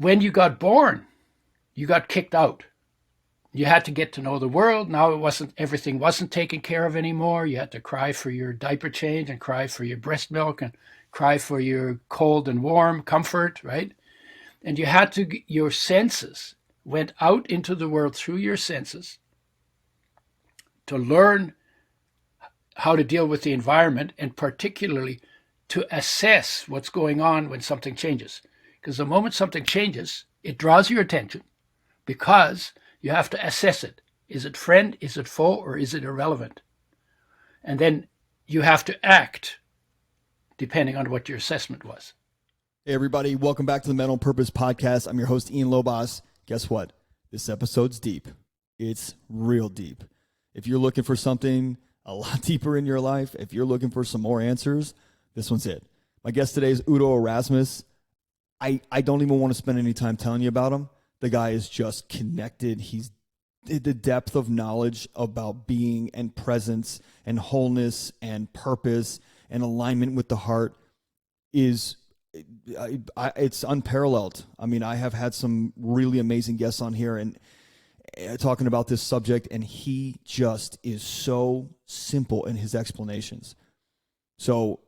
when you got born, you got kicked out. You had to get to know the world. Now everything wasn't taken care of anymore. You had to cry for your diaper change and cry for your breast milk and cry for your cold and warm comfort, right? And you had to, your senses went out into the world through your senses to learn how to deal with the environment, and particularly to assess what's going on when something changes. Because the moment something changes, it draws your attention because you have to assess it. Is it friend, is it foe, or is it irrelevant? And then you have to act depending on what your assessment was. Hey everybody, welcome back to the Men on Purpose podcast. I'm your host, Ian Lobas. Guess what? This episode's deep. It's real deep. If you're looking for something a lot deeper in your life, if you're looking for some more answers, this one's it. My guest today is Udo Erasmus. I don't even want to spend any time telling you about him. The guy is just connected. He's the depth of knowledge about being and presence and wholeness and purpose and alignment with the heart is it's unparalleled. I mean, I have had some really amazing guests on here and talking about this subject, and he just is so simple in his explanations. So,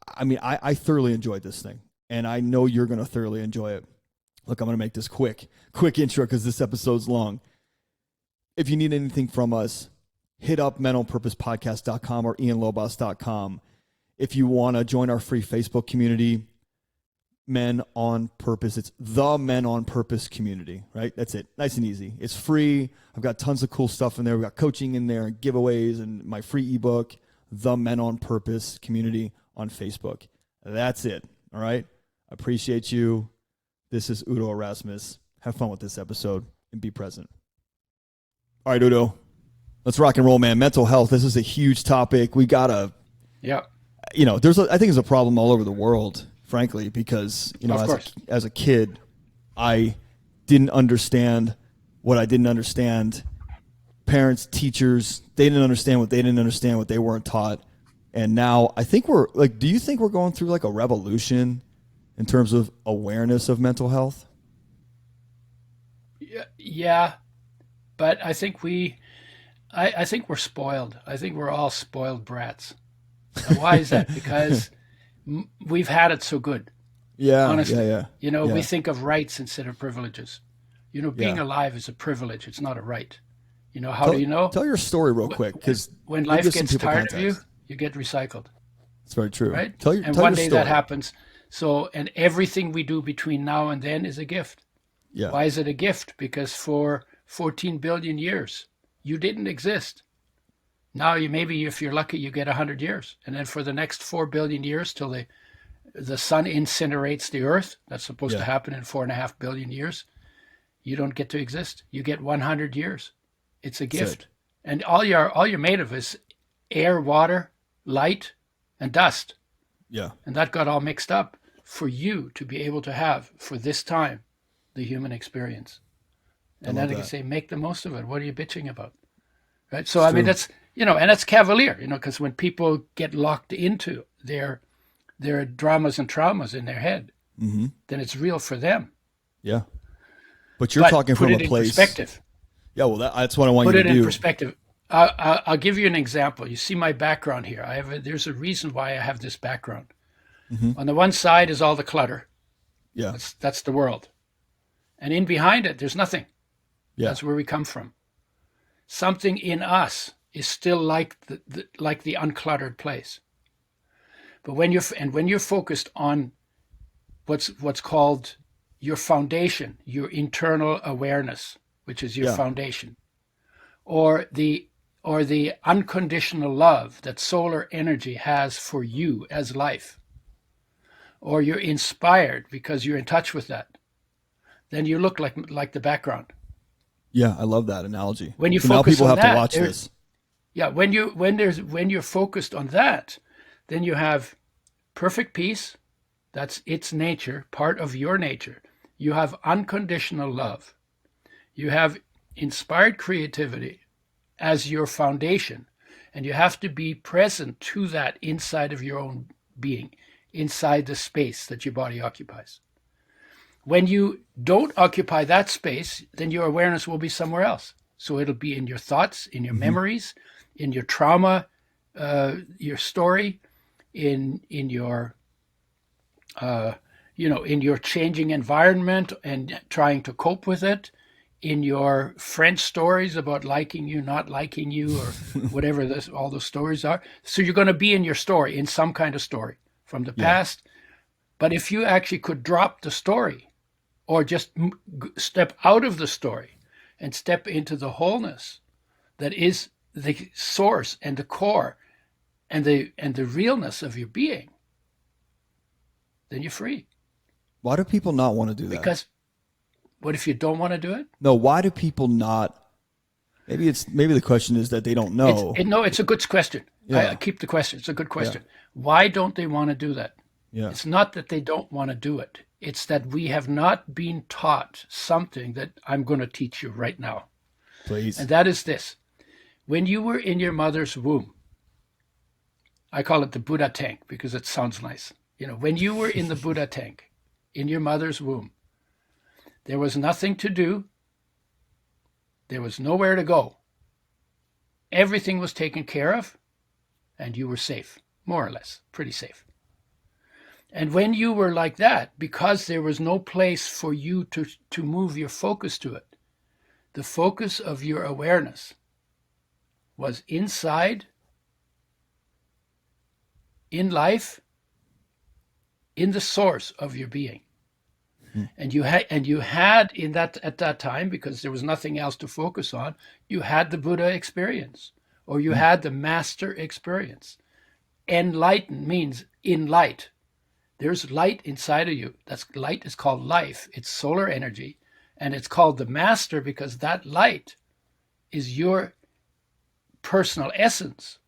I mean, I thoroughly enjoyed this thing, and I know you're going to thoroughly enjoy it. Look, I'm going to make this quick intro because this episode's long. If you need anything from us, hit up menonpurposepodcast.com or ianlobas.com. If you want to join our free Facebook community, Men on Purpose. It's the Men on Purpose community, right? That's it. Nice and easy. It's free. I've got tons of cool stuff in there. We've got coaching in there and giveaways and my free ebook, The Men on Purpose community on Facebook. That's it. All right. Appreciate you. This is Udo Erasmus. Have fun with this episode and be present. All right, Udo. Let's rock and roll, man. Mental health. This is a huge topic. We gotta, I think there's a problem all over the world, frankly, because, as a kid, I didn't understand what I didn't understand. Parents, teachers, they didn't understand what they didn't understand, what they weren't taught. And now I think do you think we're going through like a revolution in terms of awareness of mental health? Yeah, but I think I think we're spoiled. I think we're all spoiled brats. And why is that? Because we've had it so good. Yeah, honestly. Yeah. We think of rights instead of privileges. Being alive is a privilege. It's not a right. How do you know? Tell your story real quick, because when life gets tired of you, you get recycled. It's very true. Right? Tell one your day story. that happens. So, and everything we do between now and then is a gift. Yeah. Why is it a gift? Because for 14 billion years, you didn't exist. Now maybe if you're lucky, you get 100 years. And then for the next 4 billion years till the sun incinerates the earth, that's supposed to happen in 4.5 billion years, you don't get to exist. You get 100 years. It's a gift. And all you're made of is air, water, light, and dust. Yeah. And that got all mixed up for you to be able to have, for this time, the human experience. And then I can say, make the most of it. What are you bitching about? Right? So, I mean, that's, and that's cavalier, because when people get locked into their dramas and traumas in their head, then it's real for them. Yeah. But you're talking from a place. Put it in perspective. Yeah, well, that's what I want you to do. Put it in perspective. I'll give you an example. You see my background here. There's a reason why I have this background. On the one side is all the clutter. Yeah. That's the world. And in behind it, there's nothing. Yeah. That's where we come from. Something in us is still like the uncluttered place. But when you're focused on what's called your foundation, your internal awareness, which is your foundation, or the unconditional love that solar energy has for you as life, or you're inspired because you're in touch with that, then you look like the background. Yeah, I love that analogy. When you so focus now people on have that, to watch this. Yeah, when you're focused on that, then you have perfect peace. That's its nature, part of your nature. You have unconditional love. You have inspired creativity as your foundation, and you have to be present to that inside of your own being, inside the space that your body occupies. When you don't occupy that space, then your awareness will be somewhere else. So it'll be in your thoughts, in your memories, in your trauma, your story, in your in your changing environment and trying to cope with it, in your French stories about liking you, not liking you, or whatever all those stories are. So you're going to be in your story, in some kind of story from the Yeah. past. But if you actually could drop the story or just step out of the story and step into the wholeness that is the source and the core and the realness of your being, then you're free. Why do people not want to do that? Because what if you don't want to do it? No, why do people not? Maybe the question is that they don't know. It's a good question. Yeah. I keep the question. It's a good question. Why don't they want to do that? Yeah. It's not that they don't want to do it. It's that we have not been taught something that I'm going to teach you right now. Please. And that is this. When you were in your mother's womb, I call it the Buddha tank because it sounds nice. When you were in the Buddha tank, in your mother's womb, there was nothing to do. There was nowhere to go. Everything was taken care of, and you were safe, more or less, pretty safe. And when you were like that, because there was no place for you to move your focus to it, the focus of your awareness was inside, in life, in the source of your being. And you had in that at that time, because there was nothing else to focus on, you had the Buddha experience, or you had the master experience. Enlighten means in light. There's light inside of you. That's light is called life. It's solar energy, and it's called the master because that light is your personal essence,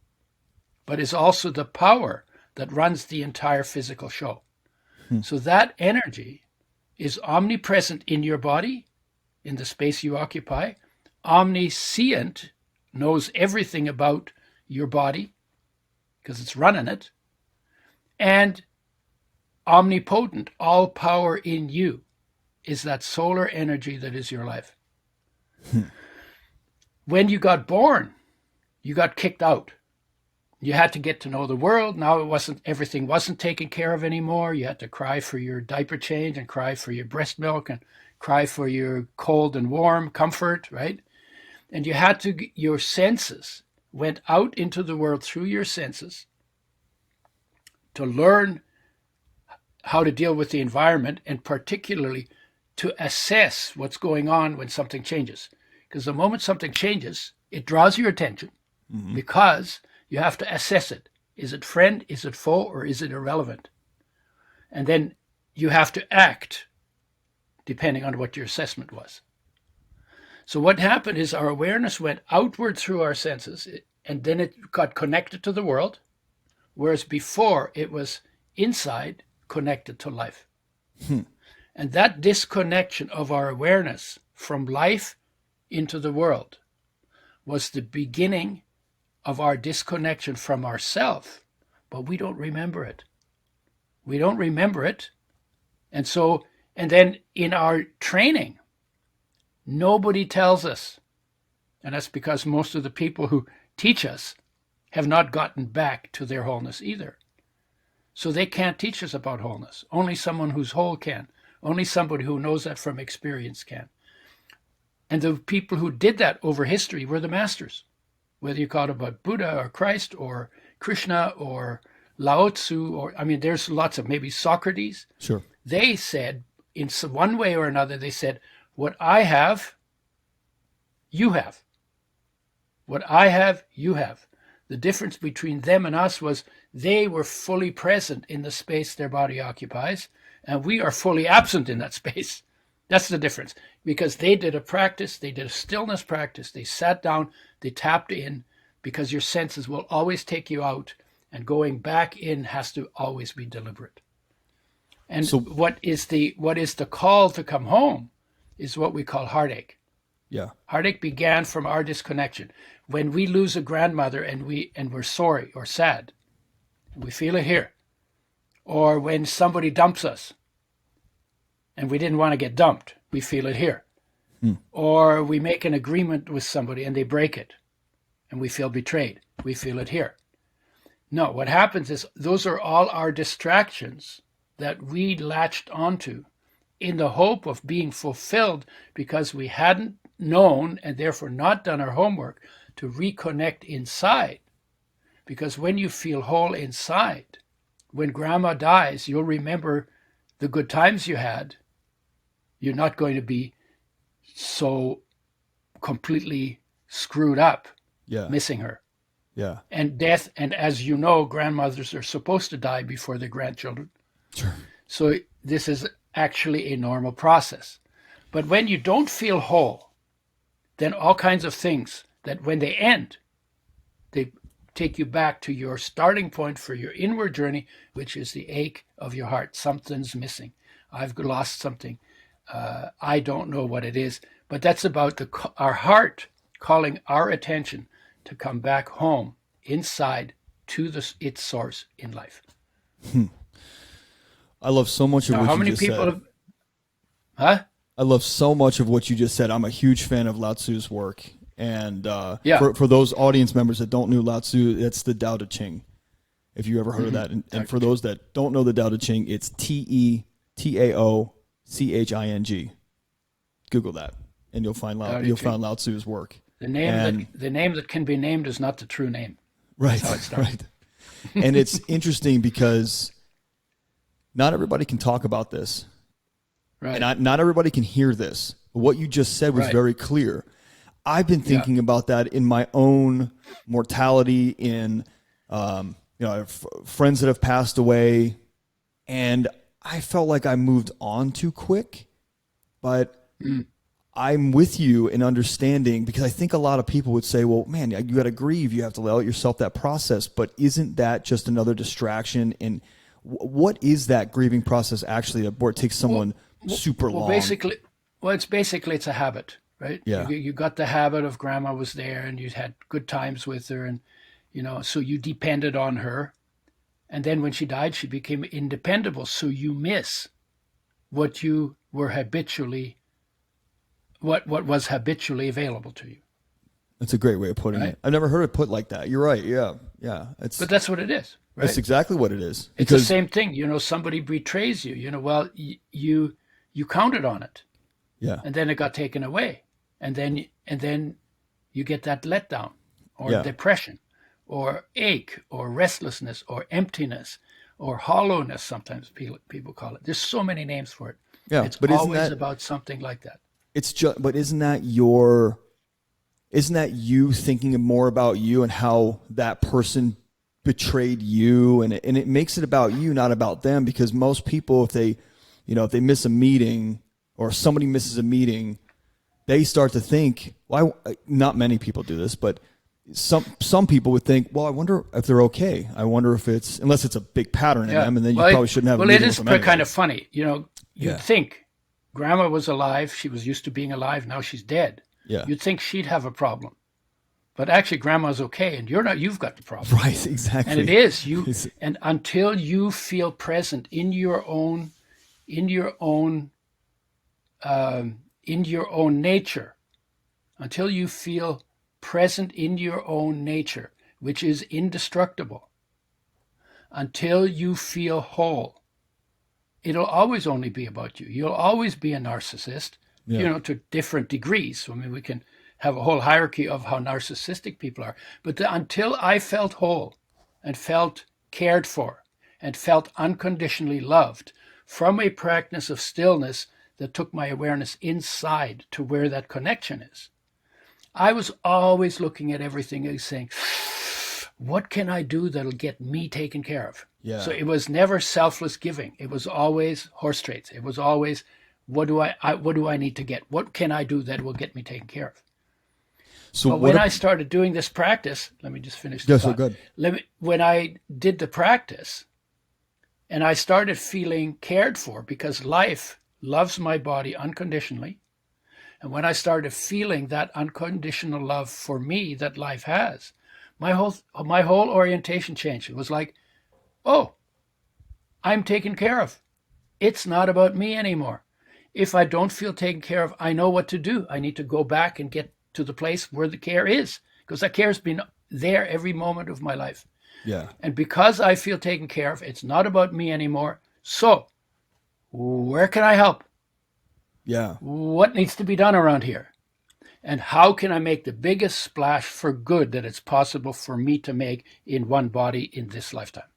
but is also the power that runs the entire physical show. So that energy is omnipresent in your body, in the space you occupy, omniscient, knows everything about your body because it's running it, and omnipotent, all power in you is that solar energy that is your life. When you got born, you got kicked out. You had to get to know the world. Now everything wasn't taken care of anymore. You had to cry for your diaper change and cry for your breast milk and cry for your cold and warm comfort, right? And your senses went out into the world through your senses to learn how to deal with the environment, and particularly to assess what's going on when something changes. Because the moment something changes, it draws your attention because you have to assess it. Is it friend, is it foe, or is it irrelevant? And then you have to act depending on what your assessment was. So what happened is our awareness went outward through our senses, and then it got connected to the world, whereas before it was inside, connected to life. And that disconnection of our awareness from life into the world was the beginning of our disconnection from ourself, but we don't remember it. We don't remember it. And then in our training, nobody tells us, and that's because most of the people who teach us have not gotten back to their wholeness either. So they can't teach us about wholeness. Only someone who's whole can. Only somebody who knows that from experience can. And the people who did that over history were the masters. Whether you call it about Buddha or Christ or Krishna or Lao Tzu, there's lots of, maybe Socrates. Sure. They said, in one way or another, they said, what I have, you have. What I have, you have. The difference between them and us was they were fully present in the space their body occupies, and we are fully absent in that space. That's the difference. Because they did a practice, they did a stillness practice, they sat down, they tapped in, because your senses will always take you out, and going back in has to always be deliberate. And so, what is the call to come home is what we call heartache. Yeah. Heartache began from our disconnection. When we lose a grandmother and we're sorry or sad, we feel it here. Or when somebody dumps us, and we didn't want to get dumped. We feel it here. Or we make an agreement with somebody and they break it and we feel betrayed. We feel it here. No, what happens is those are all our distractions that we latched onto in the hope of being fulfilled because we hadn't known and therefore not done our homework to reconnect inside. Because when you feel whole inside, when grandma dies, you'll remember the good times you had. You're not going to be so completely screwed up missing her. Yeah. And death, and as you know, grandmothers are supposed to die before their grandchildren. Sure. So this is actually a normal process. But when you don't feel whole, then all kinds of things that when they end, they take you back to your starting point for your inward journey, which is the ache of your heart. Something's missing. I've lost something. I don't know what it is, but that's about our heart calling our attention to come back home inside to its source in life. I love so much of now, what how you many just people said. have, huh? I love so much of what you just said. I'm a huge fan of Lao Tzu's work. And Yeah. for those audience members that don't know Lao Tzu, it's the Tao Te Ching. If you ever heard of that. And for those that don't know the Tao Te Ching, it's TETAOCHING. Google that, and you'll find Lao Tzu's work. The name that can be named is not the true name. Right. That's how it started. Right. And it's interesting because not everybody can talk about this. Right. And not everybody can hear this. What you just said was very clear. I've been thinking about that in my own mortality, in I have friends that have passed away, and I felt like I moved on too quick. But I'm with you in understanding, because I think a lot of people would say, well, man, you got to grieve. You have to let yourself that process. But isn't that just another distraction? And what is that grieving process actually, where it takes someone super long? It's a habit, right? Yeah. You got the habit of grandma was there and you had good times with her, and, so you depended on her. And then when she died, she became independable. So you miss what you were what was habitually available to you. That's a great way of putting it. I've never heard it put like that. You're right. Yeah. Yeah. But that's what it is, right? That's exactly what it is. It's the same thing. Somebody betrays you, you counted on it. Yeah. And then it got taken away. And then you get that letdown or depression or ache or restlessness or emptiness or hollowness. Sometimes people call it. There's so many names for it. Yeah. It's always about something like that. It's just, but isn't that you thinking more about you and how that person betrayed you, and it makes it about you, not about them? Because most people, if they miss a meeting or somebody misses a meeting, they start to think, well, not many people do this, but some people would think, well, I wonder if they're okay. I wonder if unless it's a big pattern in them, and then you probably shouldn't have a meeting with them anyway. Well, it is kind of funny. You'd think grandma was alive. She was used to being alive. Now she's dead. Yeah. You'd think she'd have a problem. But actually grandma's okay, and you've got the problem. Right, exactly. And it is and until you feel present in your own nature, until you feel present in your own nature, which is indestructible, until you feel whole, it'll always only be about you. You'll always be a narcissist, to different degrees. I mean, we can have a whole hierarchy of how narcissistic people are. But until I felt whole and felt cared for and felt unconditionally loved from a practice of stillness that took my awareness inside to where that connection is, I was always looking at everything and saying, what can I do that'll get me taken care of? Yeah. So it was never selfless giving. It was always horse trades. It was always, what do I need to get? What can I do that will get me taken care of? So when I started doing this practice, let me just finish this. So good. When I did the practice and I started feeling cared for, because life loves my body unconditionally. And when I started feeling that unconditional love for me that life has, my whole orientation changed. It was like, oh, I'm taken care of. It's not about me anymore. if I don't feel taken care of, I know what to do. I need to go back and get to the place where the care is, because that care has been there every moment of my life. Yeah. And because I feel taken care of, it's not about me anymore. So where can I help? Yeah. What needs to be done around here? And how can I make the biggest splash for good that it's possible for me to make in one body in this lifetime?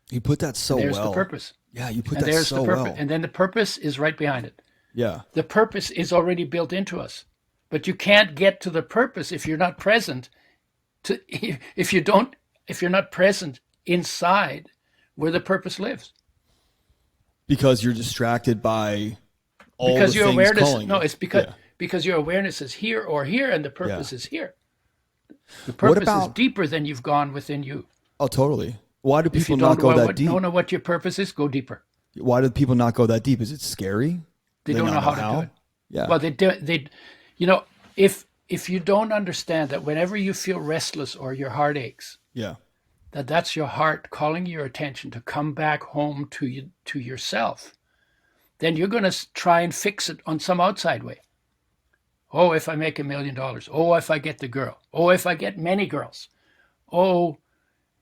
You put that so And there's well. the purpose. Yeah, you put And that there's so the purpose. well. And then the purpose is right behind it. Yeah. The purpose is already built into us. But you can't get to the purpose if you're not present if you're not present inside where the purpose lives. Because you're distracted by all Because the your things awareness calling you. it's because your awareness is here or here, and the purpose is here. The What purpose is about- deeper than you've gone within you. Oh, totally. Why do If people you not don't go that deep? don't know what your purpose is, go deeper. Why do people not go that deep? Is it scary? They Do don't know not how to do it. Yeah. Well, they if you don't understand that whenever you feel restless or your heart aches, Yeah. that's your heart calling your attention to come back home to yourself, then you're going to try and fix it on some outside way. Oh, if I make $1 million. Oh, if I get the girl. Oh, if I get many girls. Oh,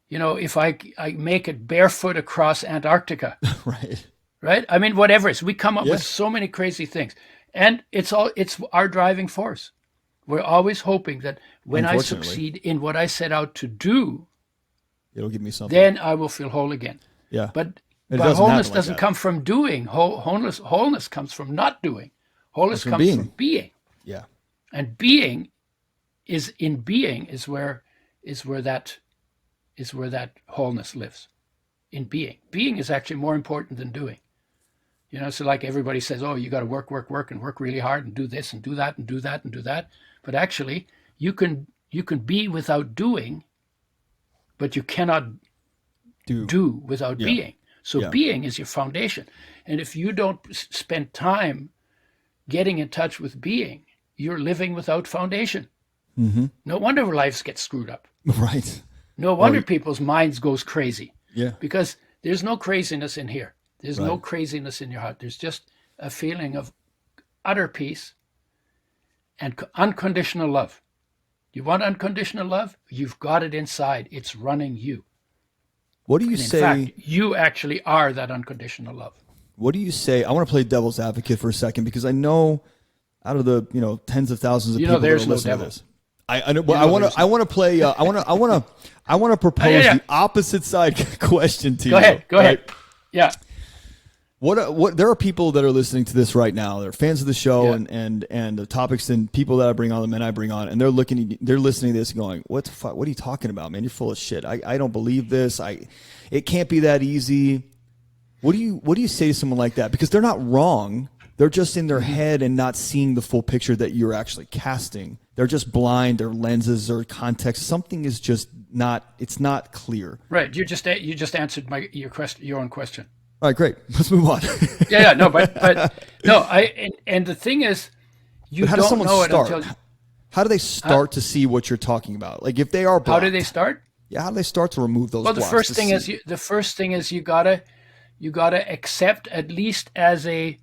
if I make it barefoot across Antarctica. Right. Right? I mean, whatever it is. We come up Yeah. with so many crazy things. And it's our driving force. We're always hoping that when I Unfortunately. succeed in what I set out to do, It'll give me something. then I will feel whole again. Yeah. But It doesn't wholeness happen like doesn't that. come from doing. Wholeness comes from not doing. Wholeness from comes being. from being. Yeah. And being is where that wholeness lives. In being. Being is actually more important than doing. So like everybody says, oh, you got to work and work really hard and do this and do that and do that and do that. But actually, you can be without doing, but you cannot do without being. So being is your foundation. And if you don't spend time getting in touch with being, you're living without foundation. Mm-hmm. No wonder lives get screwed up. Right. No wonder people's minds goes crazy. Yeah. Because there's no craziness in here. There's no Right. craziness in your heart. There's just a feeling of utter peace and unconditional love. You want unconditional love? You've got it inside. It's running you. What do you In say? fact, you actually are that unconditional love. What do you say? I want to play devil's advocate for a second because I know out of the tens of thousands of people that are there's no listening to devil. this, I know. But I want to play. I want to propose yeah. the opposite side question to you. Go ahead. Go right? ahead. Yeah. What there are people that are listening to this right now. They're fans of the show Yeah. and the topics and people that I bring on, the men I bring on, and they're listening to this and going, "What the fuck? What are you talking about, man? You're full of shit. I don't believe this. It can't be that easy." What do you say to someone like that? Because they're not wrong. They're just in their head and not seeing the full picture that you're actually casting. They're just blind. Their lenses or context. Something is just not. It's not clear. Right. You just answered your own question. All right, great. Let's move on. Yeah. No, but no. And the thing is, you But how does don't someone know start? it until. How do they start to see what you're talking about? Like if they are blocked, How do they start? Yeah, how do they start to remove those? Well, the blocks first to thing see? is you gotta accept, at least as a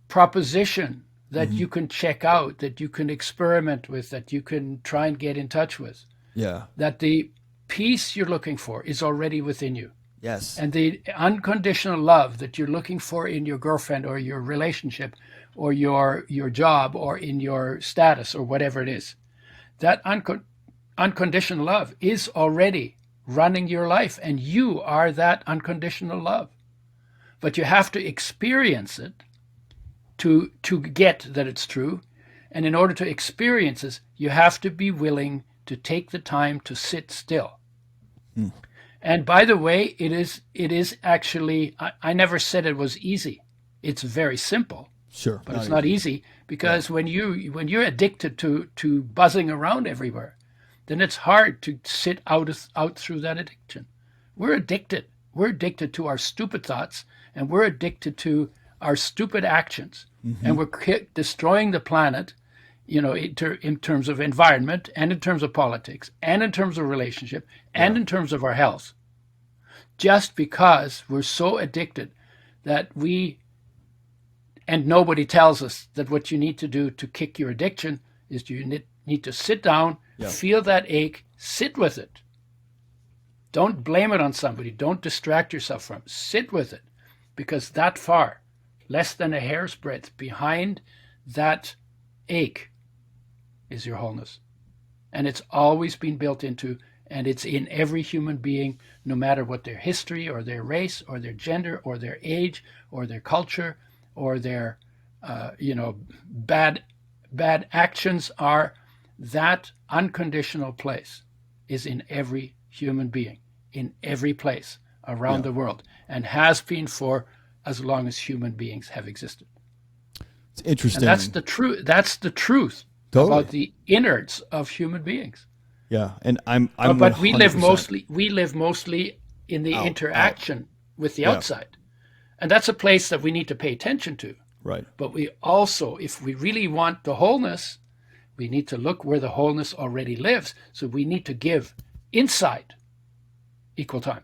proposition, that you can check out, that you can experiment with, that you can try and get in touch with, Yeah. that the peace you're looking for is already within you. Yes. And the unconditional love that you're looking for in your girlfriend or your relationship or your job or in your status or whatever it is, that unconditional love is already running your life, and you are that unconditional love. But you have to experience it to get that it's true. And in order to experience it, you have to be willing to take the time to sit still. And by the way, it is actually, I never said it was easy. It's very simple, Sure. but it's not easy because when you're addicted to buzzing around everywhere, then it's hard to sit out through that addiction. We're addicted. We're addicted to our stupid thoughts, and we're addicted to our stupid actions. And we're destroying the planet, in terms of environment and in terms of politics and in terms of relationship and in terms of our health, just because we're so addicted that we And nobody tells us that what you need to do to kick your addiction is you need to sit down, feel that ache, sit with it. Don't blame it on somebody. Don't distract yourself from it. Sit with it, because that far, less than a hair's breadth behind that ache is your wholeness. And it's always been built into, and it's in every human being, no matter what their history or their race or their gender or their age or their culture or their bad actions are. That unconditional place is in every human being, in every place around the world, and has been for as long as human beings have existed. It's interesting. And that's the truth. That's the truth about the innards of human beings. Yeah, and I'm but 100%. we live mostly in the interaction with the outside, and that's a place that we need to pay attention to. Right. But we also, if we really want the wholeness, we need to look where the wholeness already lives. So we need to give inside equal time.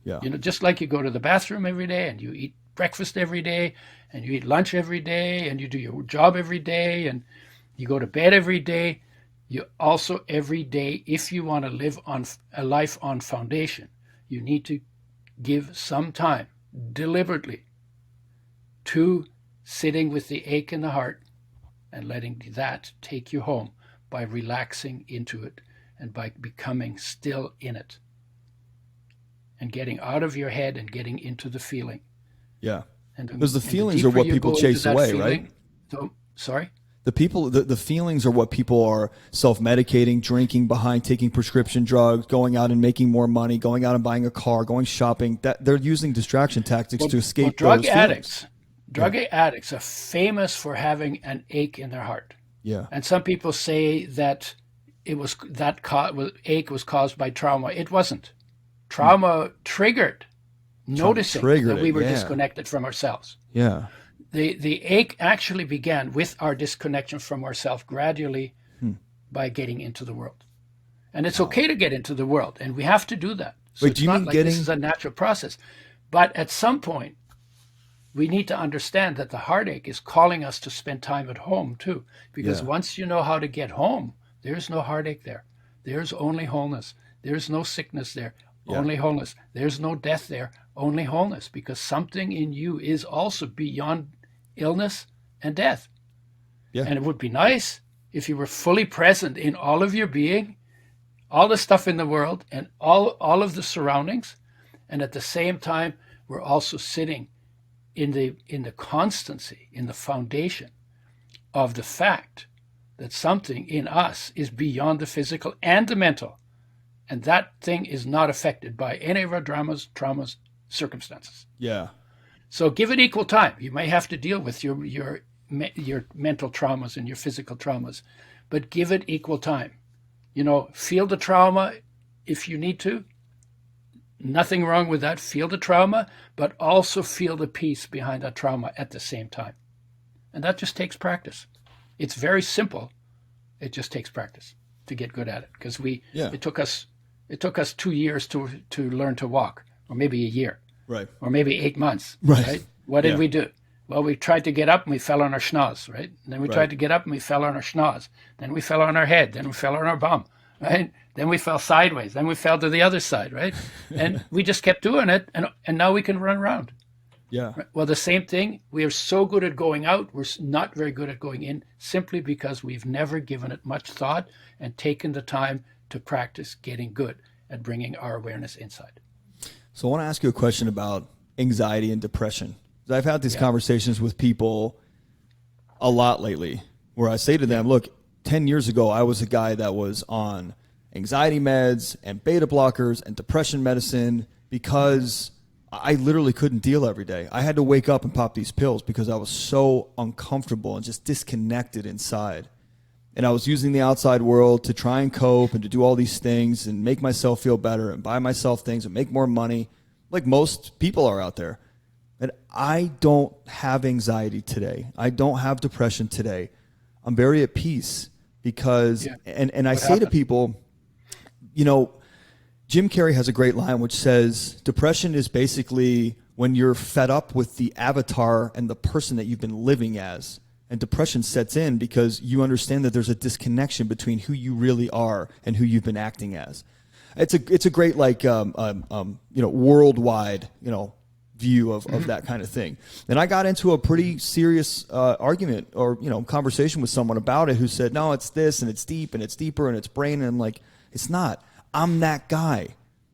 Yeah. Just like you go to the bathroom every day and you eat breakfast every day and you eat lunch every day and you do your job every day and you go to bed every day, you also every day, if you want to live on a life on foundation, you need to give some time deliberately to sitting with the ache in the heart and letting that take you home by relaxing into it and by becoming still in it and getting out of your head and getting into the feeling. Yeah. And because the feelings are what people chase away, right? Sorry? The feelings are what people are self-medicating, drinking behind, taking prescription drugs, going out and making more money, going out and buying a car, going shopping. That they're using distraction tactics to escape those feelings. Drug addicts are famous for having an ache in their heart. Yeah. And some people say that ache was caused by trauma. It wasn't. Trauma triggered noticing that we were disconnected from ourselves. Yeah. The ache actually began with our disconnection from ourselves gradually by getting into the world. And it's okay to get into the world, and we have to do that. So Wait, do you mean this is a natural process. But at some point, we need to understand that the heartache is calling us to spend time at home too. Because once you know how to get home, there's no heartache there. There's only wholeness. There's no sickness there. Only wholeness. There's no death there. Only wholeness. Because something in you is also beyond illness and death. Yeah. And it would be nice if you were fully present in all of your being, all the stuff in the world, and all of the surroundings. And at the same time, we're also sitting in the constancy, in the foundation of the fact that something in us is beyond the physical and the mental. And that thing is not affected by any of our traumas, circumstances. Yeah. So give it equal time. You may have to deal with your mental traumas and your physical traumas, but give it equal time. Feel the trauma if you need to. Nothing wrong with that. Feel the trauma, but also feel the peace behind that trauma at the same time. And that just takes practice. It's very simple. It just takes practice to get good at it. Because it took us 2 years to learn to walk, or maybe a year, right? Or maybe 8 months, right? What did we do? Well, we tried to get up and we fell on our schnoz, right? And then we tried to get up and we fell on our schnoz. Then we fell on our head. Then we fell on our bum, right? Then we fell sideways. Then we fell to the other side, right? And we just kept doing it, and now we can run around. Yeah. Well, the same thing. We are so good at going out. We're not very good at going in, simply because we've never given it much thought and taken the time to practice getting good at bringing our awareness inside. So I want to ask you a question about anxiety and depression. I've had these conversations with people a lot lately where I say to them, look, 10 years ago, I was a guy that was on anxiety meds and beta blockers and depression medicine because I literally couldn't deal every day. I had to wake up and pop these pills because I was so uncomfortable and just disconnected inside. And I was using the outside world to try and cope and to do all these things and make myself feel better and buy myself things and make more money like most people are out there. And I don't have anxiety today. I don't have depression today. I'm very at peace because, and I say to people, Jim Carrey has a great line which says, depression is basically when you're fed up with the avatar and the person that you've been living as. And depression sets in because you understand that there's a disconnection between who you really are and who you've been acting as. It's a great worldwide view of that kind of thing. And I got into a pretty serious argument or conversation with someone about it who said, no, it's this and it's deep and it's deeper and it's brain. And I'm like, it's not. I'm that guy.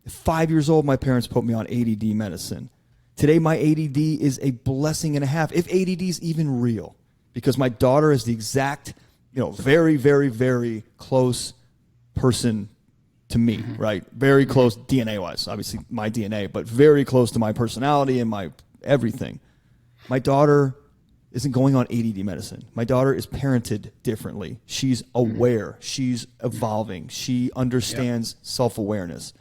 At 5 years old, my parents put me on ADD medicine. Today, my ADD is a blessing and a half, if ADD is even real. Because my daughter is the exact, very, very, very close person to me, right? Very close DNA-wise, obviously my DNA, but very close to my personality and my everything. My daughter isn't going on ADD medicine. My daughter is parented differently. She's aware. She's evolving. She understands self-awareness.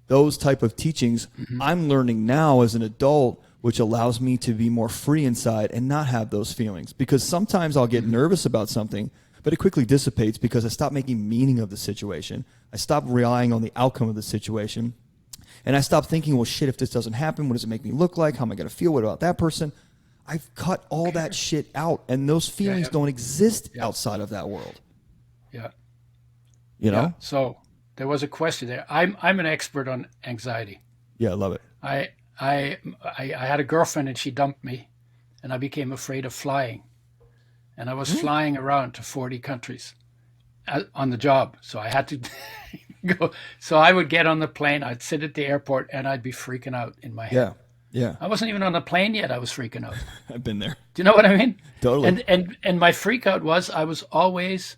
Those type of teachings I'm learning now as an adult, which allows me to be more free inside and not have those feelings. Because sometimes I'll get nervous about something, but it quickly dissipates because I stop making meaning of the situation. I stop relying on the outcome of the situation. And I stop thinking, well, shit, if this doesn't happen, what does it make me look like? How am I going to feel? What about that person? I've cut all that shit out, and those feelings don't exist outside of that world. Yeah. You know? So there was a question there. I'm an expert on anxiety. Yeah, I love it. I had a girlfriend and she dumped me, and I became afraid of flying. And I was flying around to 40 countries on the job. So I had to go. So I would get on the plane, I'd sit at the airport, and I'd be freaking out in my head. Yeah. I wasn't even on the plane yet. I was freaking out. I've been there. Do you know what I mean? Totally. And my freak out was I was always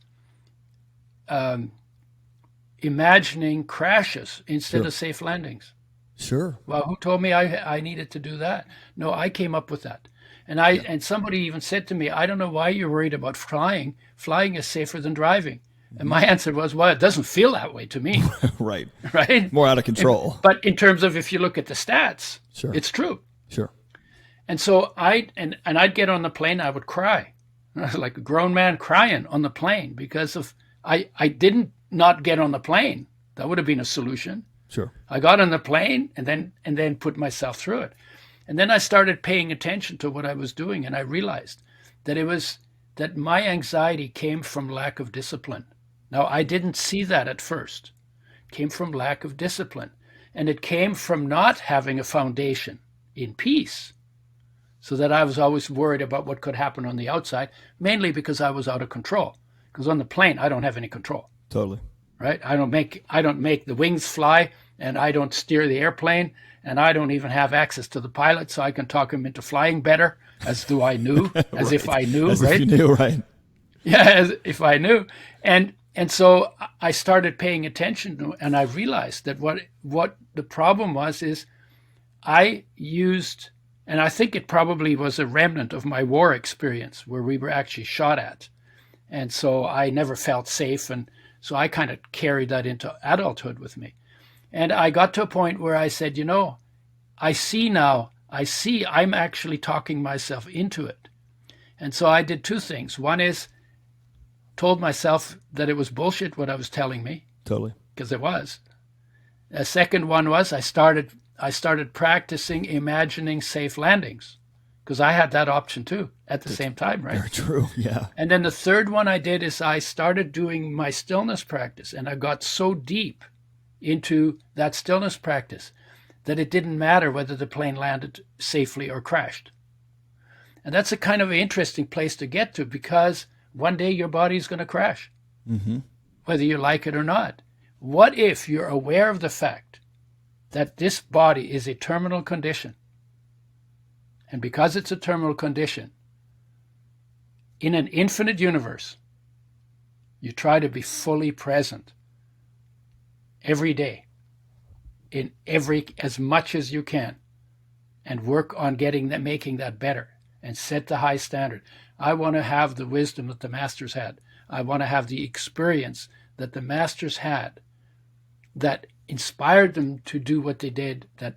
imagining crashes instead of safe landings. Sure. Well, who told me I needed to do that? No, I came up with that. And somebody even said to me, I don't know why you're worried about flying. Flying is safer than driving. And my answer was, well, it doesn't feel that way to me. Right. Right? More out of control. But in terms of if you look at the stats, it's true. Sure. And so I'd get on the plane, I would cry. I was like a grown man crying on the plane because of I didn't not get on the plane. That would have been a solution. Sure. I got on the plane and then put myself through it. And then I started paying attention to what I was doing, and I realized that my anxiety came from lack of discipline. Now, I didn't see that at first. It came from lack of discipline. And it came from not having a foundation in peace, so that I was always worried about what could happen on the outside, mainly because I was out of control. Because on the plane, I don't have any control. Totally. Right? I don't make the wings fly, and I don't steer the airplane, and I don't even have access to the pilot, so I can talk him into flying better, as if I knew, As right? if you knew, right? Yeah, as if I knew. And so I started paying attention to, and I realized that what the problem was is I used, and I think it probably was a remnant of my war experience where we were actually shot at. And so I never felt safe, and so I kind of carried that into adulthood with me. And I got to a point where I said, I see I'm actually talking myself into it. And so I did two things. One is told myself that it was bullshit what I was telling me. Totally. Because it was. The second one was I started practicing imagining safe landings, because I had that option too at the same time, right? Very true, yeah. And then the third one I did is I started doing my stillness practice, and I got so deep into that stillness practice that it didn't matter whether the plane landed safely or crashed. And that's a kind of interesting place to get to, because one day your body's going to crash, whether you like it or not. What if you're aware of the fact that this body is a terminal condition? And because it's a terminal condition, in an infinite universe, you try to be fully present every day, as much as you can, and work on making that better, and set the high standard. I want to have the wisdom that the masters had. I want to have the experience that the masters had, that inspired them to do what they did, that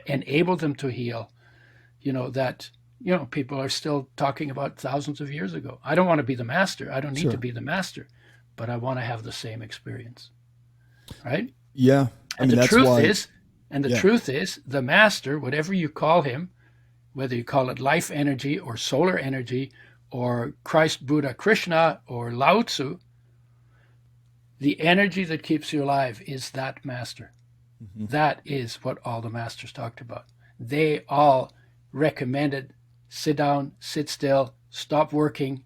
enabled them to heal. People are still talking about thousands of years ago. I don't want to be the master. I don't need to be the master, but I want to have the same experience. Right? Yeah. And the truth is, And the Yeah. truth is, the master, whatever you call him, whether you call it life energy or solar energy or Christ, Buddha, Krishna, or Lao Tzu, the energy that keeps you alive is that master. Mm-hmm. That is what all the masters talked about. They all recommended sit down, sit still, stop working,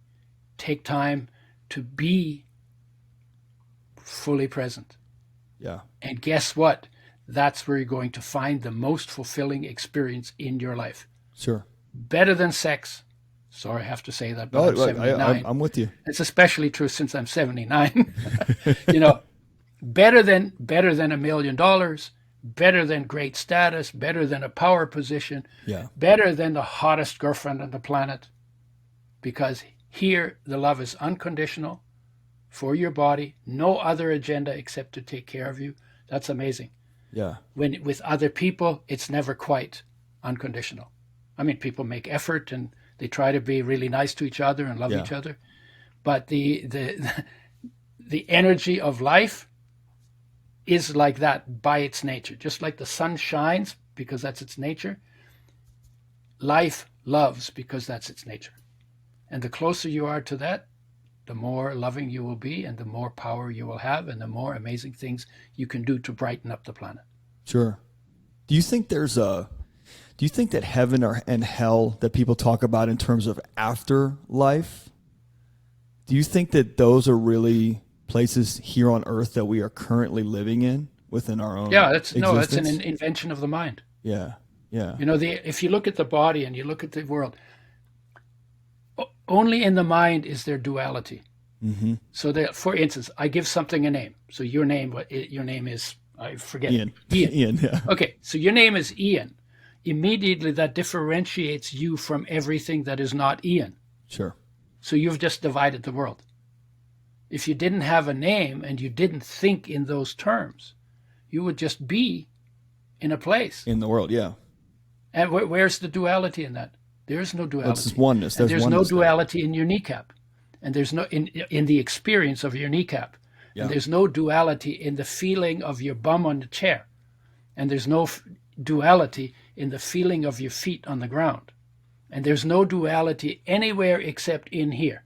take time to be fully present. Yeah. And guess what? That's where you're going to find the most fulfilling experience in your life. Sure. Better than sex. Sorry, I have to say that, but I'm 79. I'm with you. It's especially true since I'm 79. You know, better than $1 million, better than great status, better than a power position, Yeah. better than the hottest girlfriend on the planet. Because here the love is unconditional for your body, no other agenda except to take care of you. That's amazing. Yeah. When with other people, it's never quite unconditional. I mean, people make effort and they try to be really nice to each other and love Yeah. each other. But the energy of life is like that by its nature. Just like the sun shines because that's its nature, life loves because that's its nature. And the closer you are to that, the more loving you will be and the more power you will have and the more amazing things you can do to brighten up the planet. Sure. Do you think that heaven and hell that people talk about in terms of afterlife, do you think that those are really places here on earth that we are currently living in within our own That's existence? an invention of the mind. Yeah. Yeah. You know, if you look at the body and you look at the world, only in the mind is there duality. Mm-hmm. So that, for instance, I give something a name. So your name is, I forget. Ian. Ian. Yeah. Okay, so your name is Ian. Immediately that differentiates you from everything that is not Ian. Sure. So you've just divided the world. If you didn't have a name and you didn't think in those terms, you would just be in a place. In the world, yeah. And where's the duality in that? There is no duality. It's oneness. There's no oneness there. duality in your kneecap. And there's no in the experience of your kneecap. Yeah. And there's no duality in the feeling of your bum on the chair. And there's no duality in the feeling of your feet on the ground. And there's no duality anywhere except in here,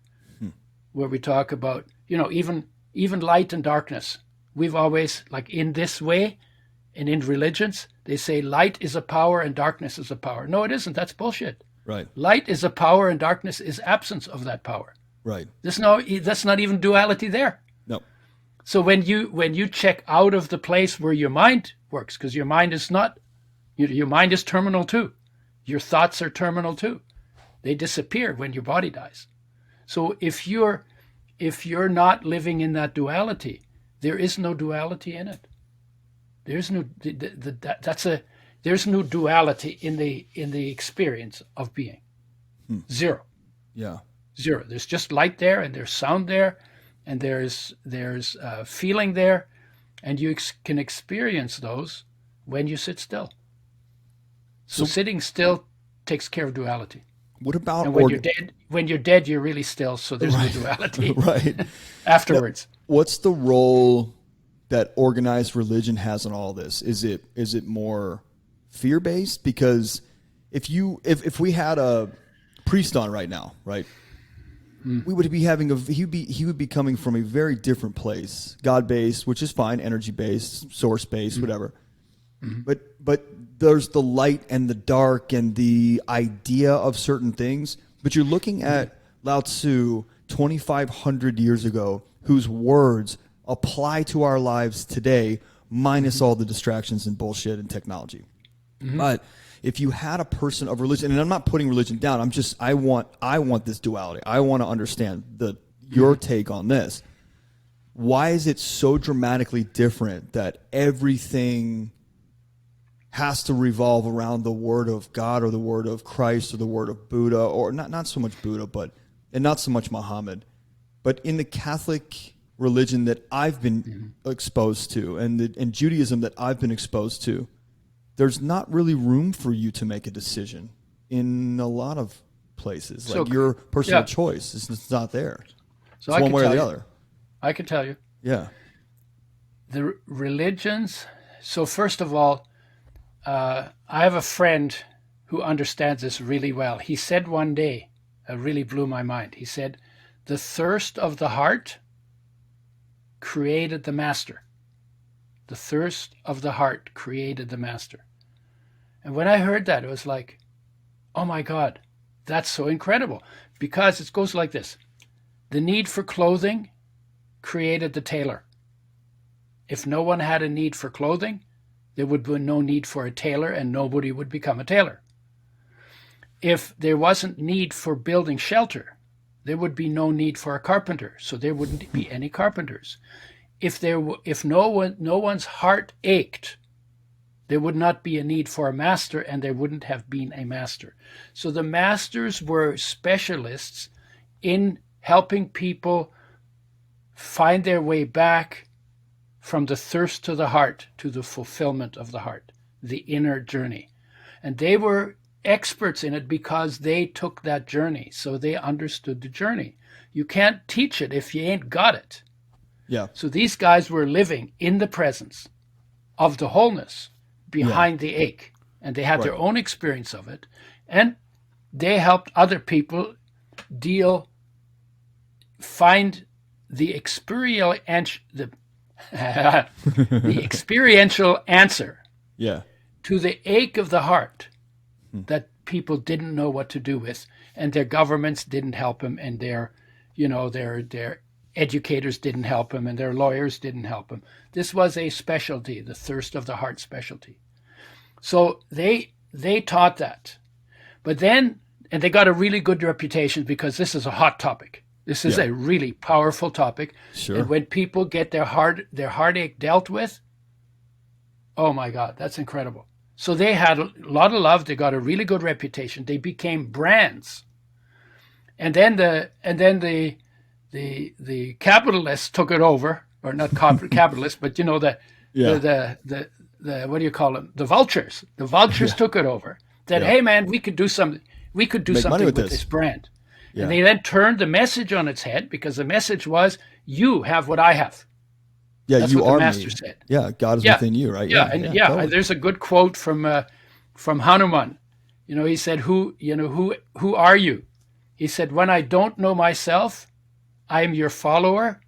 where we talk about, even light and darkness. We've always, like in this way, and in religions, they say light is a power and darkness is a power. No, it isn't. That's bullshit. Right. Light is a power and darkness is absence of that power. Right. That's not even duality there. No. So when you check out of the place where your mind works, because your mind is not, your mind is terminal too. Your thoughts are terminal too. They disappear when your body dies. So if you're not living in that duality, there is no duality in it. There's no there's no duality in the experience of being. Zero. Yeah. Zero. There's just light there, and there's sound there, and there's feeling there, and you can experience those when you sit still. So sitting still takes care of duality. What about And when you're dead, you're really still. So there's no duality right afterwards. Now, what's the role that organized religion has in all this? Is it more fear based? Because if we had a priest on right now, right, we would be having he would be coming from a very different place, God based, which is fine, energy based, source based, whatever. But there's the light and the dark and the idea of certain things. But you're looking at Lao Tzu 2,500 years ago, whose words apply to our lives today, minus all the distractions and bullshit and technology. But if you had a person of religion, and I'm not putting religion down, I want this duality. I want to understand your take on this. Why is it so dramatically different that everything has to revolve around the word of God or the word of Christ or the word of Buddha, or not so much Buddha, and not so much Muhammad, but in the Catholic religion that I've been exposed to, and Judaism that I've been exposed to, there's not really room for you to make a decision in a lot of places. So, like your personal choice is not there. So it's one way or the other. I can tell you. Yeah. The religions. So first of all, I have a friend who understands this really well. He said one day, it really blew my mind. He said, the thirst of the heart created the master. The thirst of the heart created the master. And when I heard that, it was like, oh my God, that's so incredible. Because it goes like this. The need for clothing created the tailor. If no one had a need for clothing, there would be no need for a tailor and nobody would become a tailor. If there wasn't need for building shelter, there would be no need for a carpenter, so there wouldn't be any carpenters. If no one's heart ached, there would not be a need for a master, and there wouldn't have been a master. So the masters were specialists in helping people find their way back from the thirst to the heart to the fulfillment of the heart, the inner journey. And they were experts in it because they took that journey, so they understood the journey. You can't teach it if you ain't got it. Yeah. So these guys were living in the presence of the wholeness behind the ache, and they had their own experience of it, and they helped other people find the experiential answer to the ache of the heart that people didn't know what to do with, and their governments didn't help them, and their educators didn't help them, and their lawyers didn't help them. This was a specialty, the thirst of the heart specialty. So they taught that. But then, and they got a really good reputation because this is a hot topic. This is a really powerful topic. Sure. And when people get their heartache dealt with, oh my God, that's incredible. So they had a lot of love. They got a really good reputation. They became brands. And then the capitalists took it over, or not capitalists, but the what do you call them? The vultures. The vultures took it over. Said, hey man, we could do something. We could do something with this brand. Yeah. And they then turned the message on its head, because the message was, you have what I have. Yeah, that's you what are the master me. said. Yeah, God is within you, right? Totally. There's a good quote from Hanuman. He said, "Who are you?" He said, "When I don't know myself, I am your follower,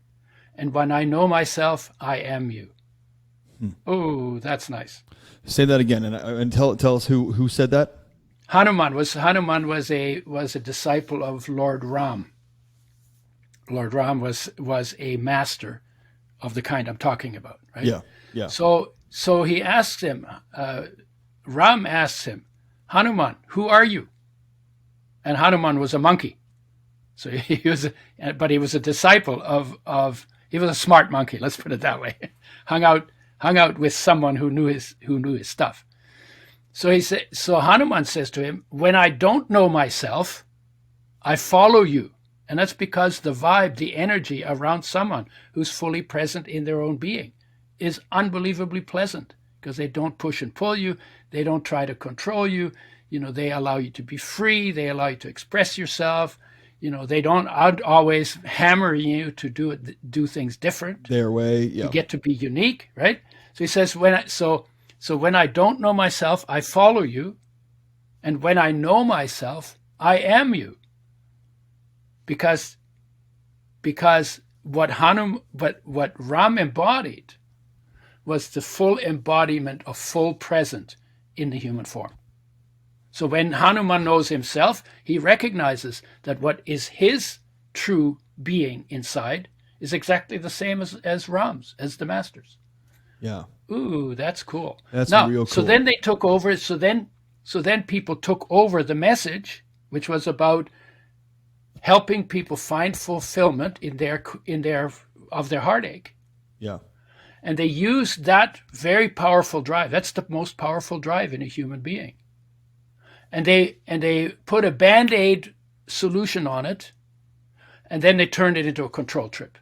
and when I know myself, I am you." Oh, that's nice. Say that again, and tell us who said that. Hanuman was a disciple of Lord Ram. Lord Ram was a master of the kind I'm talking about, right? Yeah. So he asks him, Ram asks him, Hanuman, who are you? And Hanuman was a monkey. So he was a disciple of he was a smart monkey, let's put it that way. hung out with someone who knew his stuff. So Hanuman says to him, when I don't know myself, I follow you. And that's because the vibe, the energy around someone who's fully present in their own being is unbelievably pleasant, because they don't push and pull you. They don't try to control you. They allow you to be free. They allow you to express yourself. They don't always hammer you to do things different. Their way, yeah. You get to be unique, right? So he says, when I don't know myself, I follow you. And when I know myself, I am you. Because what Ram embodied was the full embodiment of full present in the human form. So when Hanuman knows himself, he recognizes that what is his true being inside is exactly the same as Ram's, as the master's. Yeah. Ooh, that's cool. That's real cool. So then they took over. So then people took over the message, which was about helping people find fulfillment in their heartache. Yeah. And they used that very powerful drive. That's the most powerful drive in a human being. And they put a Band-Aid solution on it, and then they turned it into a control trip.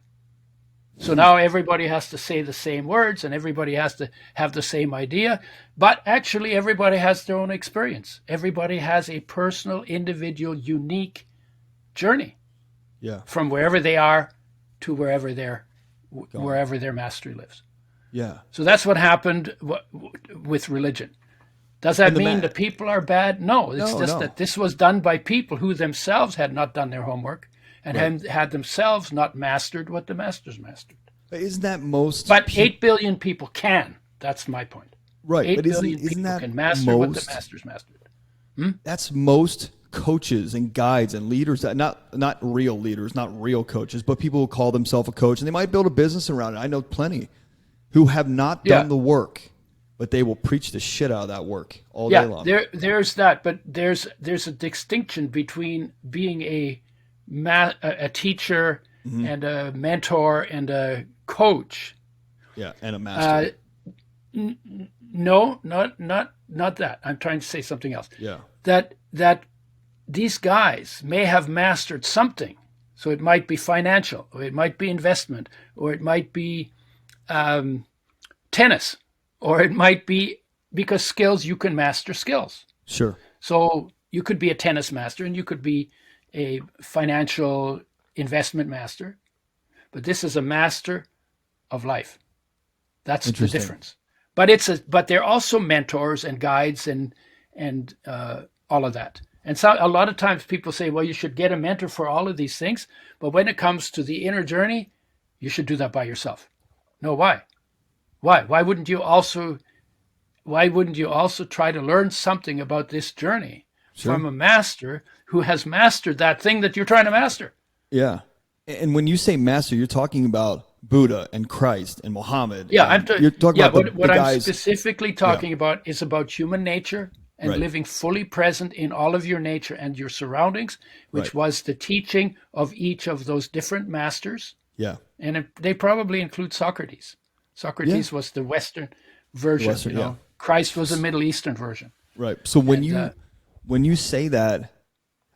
So now everybody has to say the same words, and everybody has to have the same idea, but actually everybody has their own experience. Everybody has a personal, individual, unique journey. Yeah. From wherever they are to wherever their mastery lives. Yeah. So that's what happened with religion. Does that And the mean the people are bad? No, it's No, just no. that this was done by people who themselves had not done their homework and Right. had themselves not mastered what the masters mastered. Isn't that most But people? 8 billion people can. That's my point. Right, but 8 billion isn't people that can master what the most? masters mastered. That's most coaches and guides and leaders that not real leaders, not real coaches, but people who call themselves a coach and they might build a business around it. I know plenty who have not Yeah. done the work, but they will preach the shit out of that work all day long. There's that, but there's a distinction between being a teacher and a mentor and a coach. Yeah, and a master. No, not that. I'm trying to say something else. Yeah. That these guys may have mastered something. So it might be financial, or it might be investment, or it might be tennis, or it might be because skills, you can master skills. Sure. So you could be a tennis master and you could be a financial investment master, but this is a master of life. That's the Interesting. difference. But they're also mentors and guides and all of that. And so a lot of times people say, well, you should get a mentor for all of these things, but when it comes to the inner journey, you should do that by yourself. No, why? Why wouldn't you also try to learn something about this journey from a master who has mastered that thing that you're trying to master? Yeah. And when you say master, you're talking about Buddha and Christ and Muhammad. Yeah, you're talking about what the I'm guys. specifically talking about is about human nature and Right. living fully present in all of your nature and your surroundings, which Right. was the teaching of each of those different masters. Yeah. And they probably include Socrates. Socrates was the Western version. Western, yeah. Christ was a Middle Eastern version. Right. So when you say that,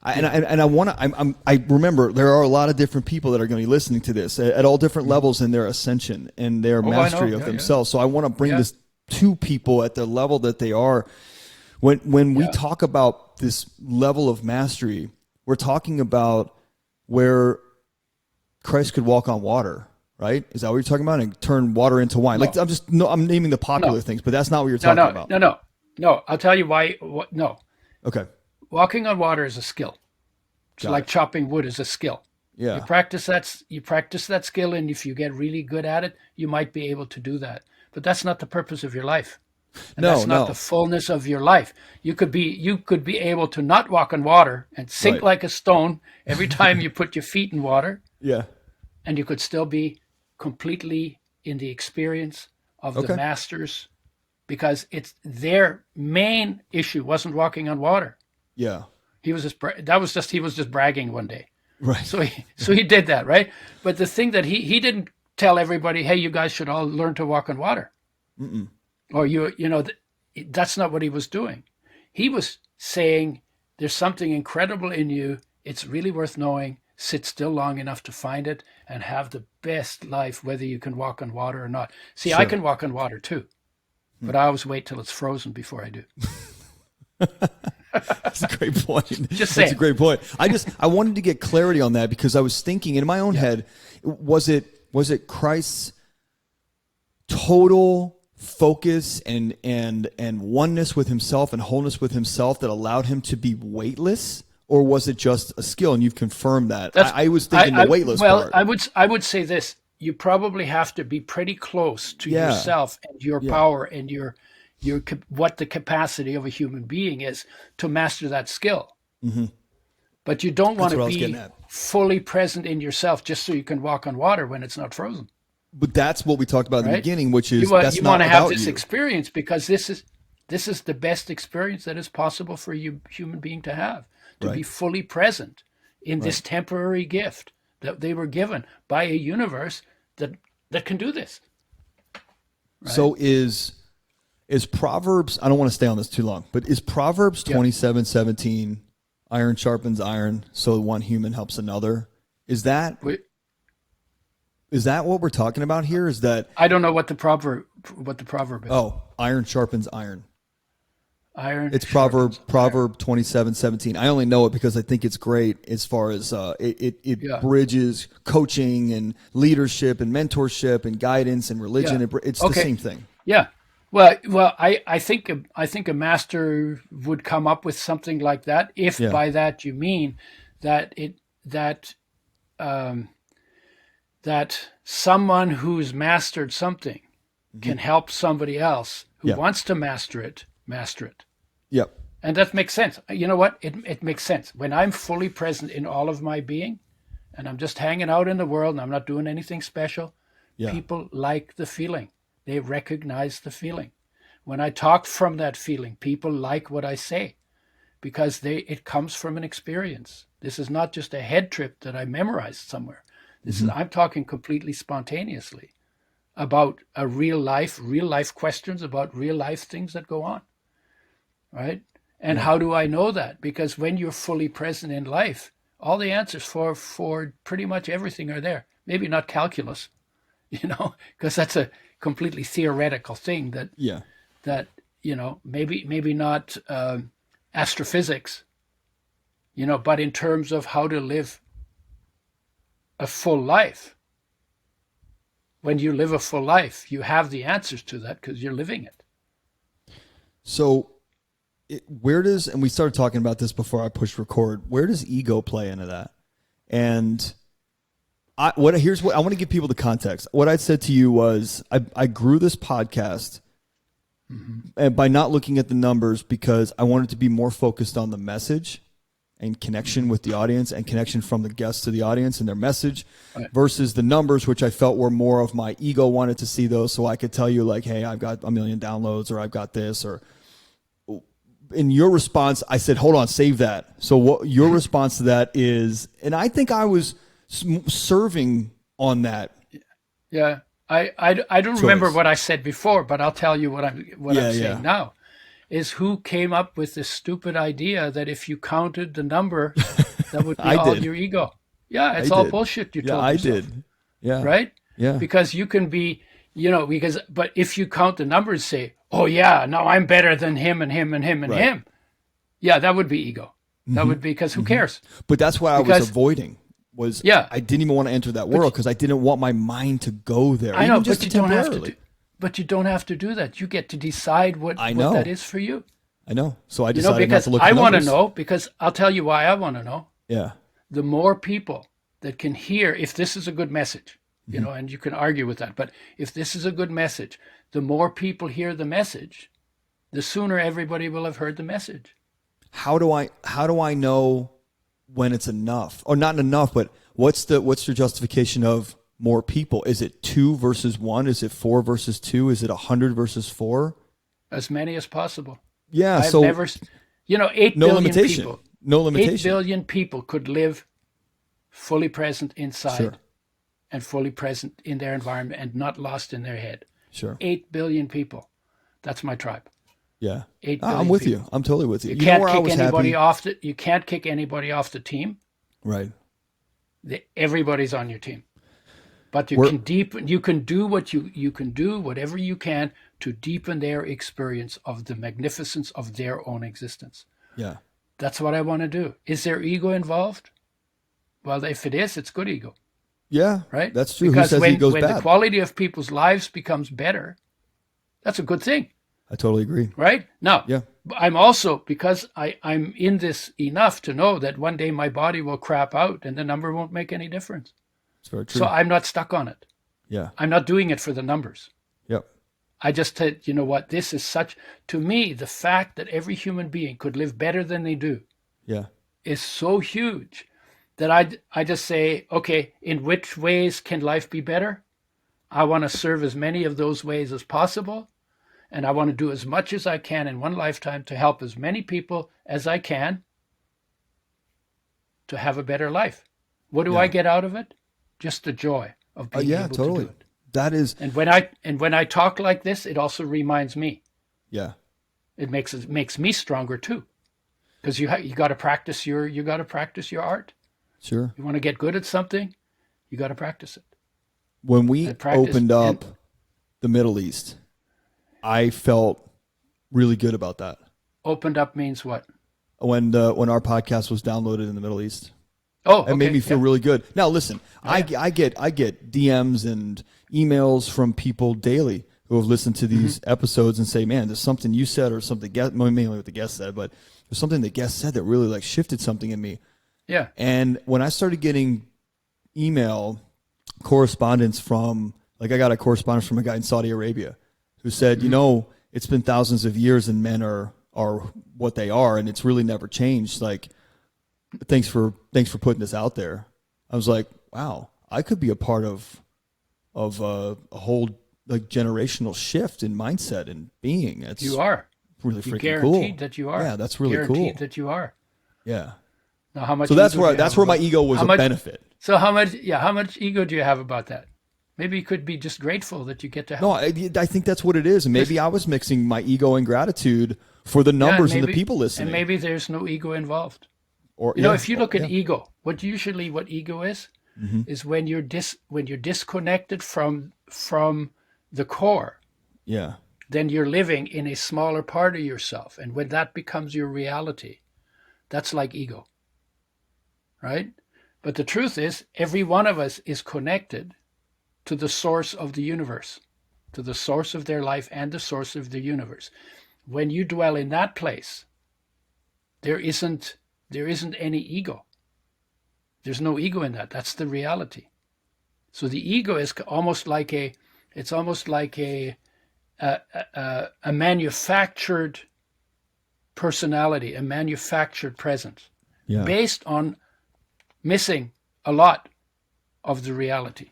I remember there are a lot of different people that are going to be listening to this at all different levels in their ascension and their mastery of themselves. So I want to bring this to people at the level that they are. When we talk about this level of mastery, we're talking about where Christ could walk on water, right? Is that what you're talking about? And turn water into wine? No. Like I'm naming the popular things, but that's not what you're talking about. No. I'll tell you why. No. Okay. Walking on water is a skill. It's like chopping wood is a skill. Yeah. You practice that skill, and if you get really good at it, you might be able to do that. But that's not the purpose of your life. And that's not the fullness of your life. You could be able to not walk on water and sink like a stone every time you put your feet in water. Yeah. And you could still be completely in the experience of the masters, because it's their main issue wasn't walking on water. Yeah. He was just bragging one day. Right. So he did that, right? But the thing that he didn't tell everybody, hey, you guys should all learn to walk on water. Mm-mm. Or that's not what he was doing. He was saying there's something incredible in you. It's really worth knowing. Sit still long enough to find it and have the best life, whether you can walk on water or not. See, Sure. I can walk on water too, but I always wait till it's frozen before I do. That's a great point. Just saying. That's a great point. I wanted to get clarity on that because I was thinking in my own head, was it Christ's total focus and oneness with himself and wholeness with himself that allowed him to be weightless, or was it just a skill? And you've confirmed that. I was thinking the weightless part. I would say this: you probably have to be pretty close to yourself and your power and your what the capacity of a human being is to master that skill. Mm-hmm. But you don't want to be fully present in yourself just so you can walk on water when it's not frozen. But that's what we talked about in the beginning, which is you want to have this experience because this is the best experience that is possible for you human being to have, to be fully present in this temporary gift that they were given by a universe that can do this. Right? So is Proverbs, I don't want to stay on this too long, but is Proverbs 27:17, iron sharpens iron, so one human helps another? Is that what we're talking about here? Is that I don't know what the proverb is. Oh, iron sharpens iron. It's Proverb 27:17. I only know it because I think it's great as far as it bridges coaching and leadership and mentorship and guidance and religion. Yeah. It's the same thing. Yeah. Well, I think a master would come up with something like that, if Yeah. by that you mean that um, that someone who's mastered something can help somebody else who Yeah. wants to master it. Yep. And that makes sense. You know what? It makes sense. When I'm fully present in all of my being and I'm just hanging out in the world and I'm not doing anything special, Yeah. people like the feeling. They recognize the feeling. When I talk from that feeling, people like what I say because it comes from an experience. This is not just a head trip that I memorized somewhere. I'm talking completely spontaneously about real life questions about real life things that go on, right? And how do I know that? Because when you're fully present in life, all the answers for pretty much everything are there. Maybe not calculus, because that's a completely theoretical thing Yeah. that maybe not astrophysics, but in terms of how to live a full life. When you live a full life, you have the answers to that because you're living it. So where does, and we started talking about this before I pushed record, where does ego play into that? And here's what I want to give people the context. What I said to you was I grew this podcast and by not looking at the numbers because I wanted to be more focused on the message and connection with the audience and connection from the guests to the audience and their message versus the numbers, which I felt were more of my ego wanted to see those. So I could tell you like, hey, I've got 1 million downloads or I've got this. Or in your response, I said, hold on, save that. So what your response to that is, and I think I was serving on that. Yeah. I don't remember what I said before, but I'll tell you what I'm saying now. Is who came up with this stupid idea that if you counted the number, that would be all your ego. Yeah, it's all bullshit you told yourself. I did. Yeah. Right? Yeah. Because you can be, but if you count the numbers, say, oh yeah, no, I'm better than him and him and him and him. Yeah, that would be ego. That would be, because who cares? But that's what I was avoiding. I didn't even want to enter that world because I didn't want my mind to go there. I know, but you don't have to. But you don't have to do that. You get to decide what that is for you. I know. So I decided because not to look at I want to numbers. know, because I'll tell you why I want to know. Yeah. The more people that can hear, if this is a good message, and you can argue with that, but if this is a good message, the more people hear the message, the sooner everybody will have heard the message. How do I know when it's enough or not enough, but what's your justification of more people? Is it 2 versus 1? Is it 4 versus 2? Is it 100 versus 4? As many as possible. Yeah. I've never, 8 no billion limitation. people. No limitation. 8 billion people could live fully present inside and fully present in their environment and not lost in their head. Sure. 8 billion people. That's my tribe. Yeah. 8 billion I'm with people. you. I'm totally with you. You can't kick anybody off you can't kick anybody off the team. Right. Everybody's on your team. But you can do whatever you can to deepen their experience of the magnificence of their own existence. Yeah. That's what I want to do. Is there ego involved? Well, if it is, it's good ego. Yeah. Right? That's true. Because Who says when ego's bad? the quality of people's lives becomes better, that's a good thing. I totally agree. Right? Now, yeah. I'm also, because I'm in this enough to know that one day my body will crap out and the number won't make any difference. It's very true. So I'm not stuck on it. Yeah. I'm not doing it for the numbers. Yep. I just said, you know what, this is to me, the fact that every human being could live better than they do is so huge that I just say, okay, in which ways can life be better? I want to serve as many of those ways as possible. And I want to do as much as I can in one lifetime to help as many people as I can to have a better life. What do I get out of it? Just the joy of being able to do it. That is. And when I talk like this, it also reminds me. Yeah. It makes me stronger too, because you got to practice your art. Sure. You want to get good at something, you got to practice it. When we opened up the Middle East, I felt really good about that. Opened up means what? When our podcast was downloaded in the Middle East. Oh, okay. It made me feel really good. Now, listen, I get DMs and emails from people daily who have listened to these episodes and say, man, there's something you said or something, mainly what the guest said, but there's something the guest said that really like shifted something in me. Yeah. And when I started getting email correspondence from, like I got a correspondence from a guy in Saudi Arabia who said, you know, it's been thousands of years and men are what they are, and it's really never changed. Like, thanks for putting this out there. I was like, wow, I could be a part of a whole like generational shift in mindset and being. It's You are. really You freaking guaranteed cool. that you are. Yeah, that's really guaranteed cool. that you are. Yeah. Now, how much? So that's ego do where you that's have where my about- ego was how a much- benefit. So how much? Yeah, how much ego do you have about that? Maybe you could be just grateful that you get to help. No, I think that's what it is. And maybe I was mixing my ego and gratitude for the numbers and the people listening. And maybe there's no ego involved. Or You know, if you look at ego, what ego is when you're disconnected from the core, yeah, then you're living in a smaller part of yourself. And when that becomes your reality, that's like ego. Right? But the truth is, every one of us is connected to the source of the universe, to the source of their life and the source of the universe. When you dwell in that place, there isn't any ego. There's no ego in that. That's the reality. So the ego is almost like a manufactured personality, a manufactured presence, based on missing a lot of the reality.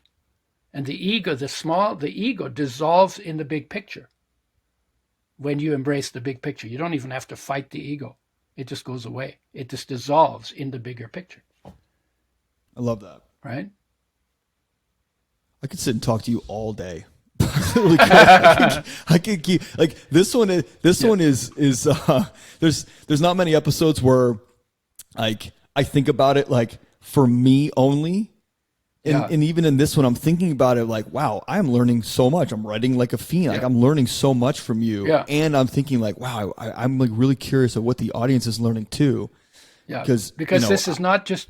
And the ego dissolves in the big picture. When you embrace the big picture, you don't even have to fight the ego. It just goes away. It just dissolves in the bigger picture. I love that. Right? I could sit and talk to you all day. Really cool. I could keep like this one is there's not many episodes where like I think about it like for me only. And even in this one, I'm thinking about it like, wow, I'm learning so much. I'm writing like a fiend. Like I'm learning so much from you. Yeah. And I'm thinking like, wow, I'm like really curious of what the audience is learning too. Yeah. Because this is not just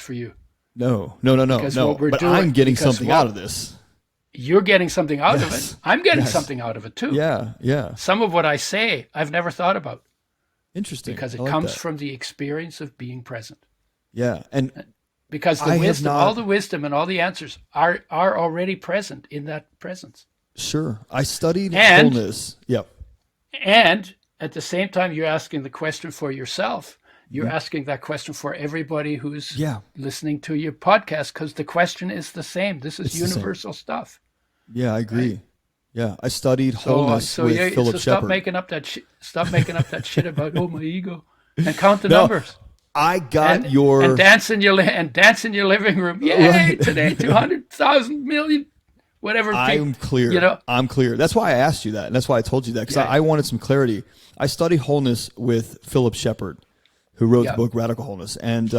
for you. No. what we're But doing- I'm getting because something what- out of this. You're getting something out of Yes. it. I'm getting Yes. something out of it too. Yeah. Some of what I say, I've never thought about Interesting. because it I like comes that. from the experience of being present. Yeah. And Because the I have wisdom, not- all the wisdom and all the answers are already present in that presence. sure, I studied And- wholeness. Yep. And at the same time, you're asking the question for yourself. You're asking that question for everybody who's listening to your podcast, because the question is the same. This is It's the same. universal stuff. Yeah, I agree. Right. Yeah, I studied wholeness with Philip stop Shepard. making up that stop making up that shit about my ego, and count the No, numbers. I got And, your and dance in your living room. Yay! Right. Today, 200,000 million, whatever. I'm clear. You know. I'm clear. That's why I asked you that. And that's why I told you that, because I wanted some clarity. I studied wholeness with Philip Shepard, who wrote the book Radical Wholeness. And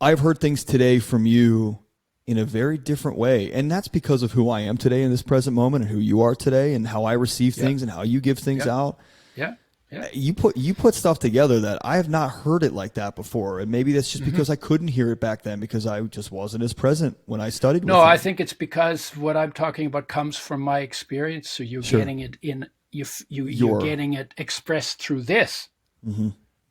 I've heard things today from you in a very different way. And that's because of who I am today in this present moment and who you are today and how I receive things and how you give things out. Yeah. Yeah. You put stuff together that I have not heard it like that before. And maybe that's just because I couldn't hear it back then because I just wasn't as present when I studied with No, you. I think it's because what I'm talking about comes from my experience. So you're getting it you're getting it expressed through this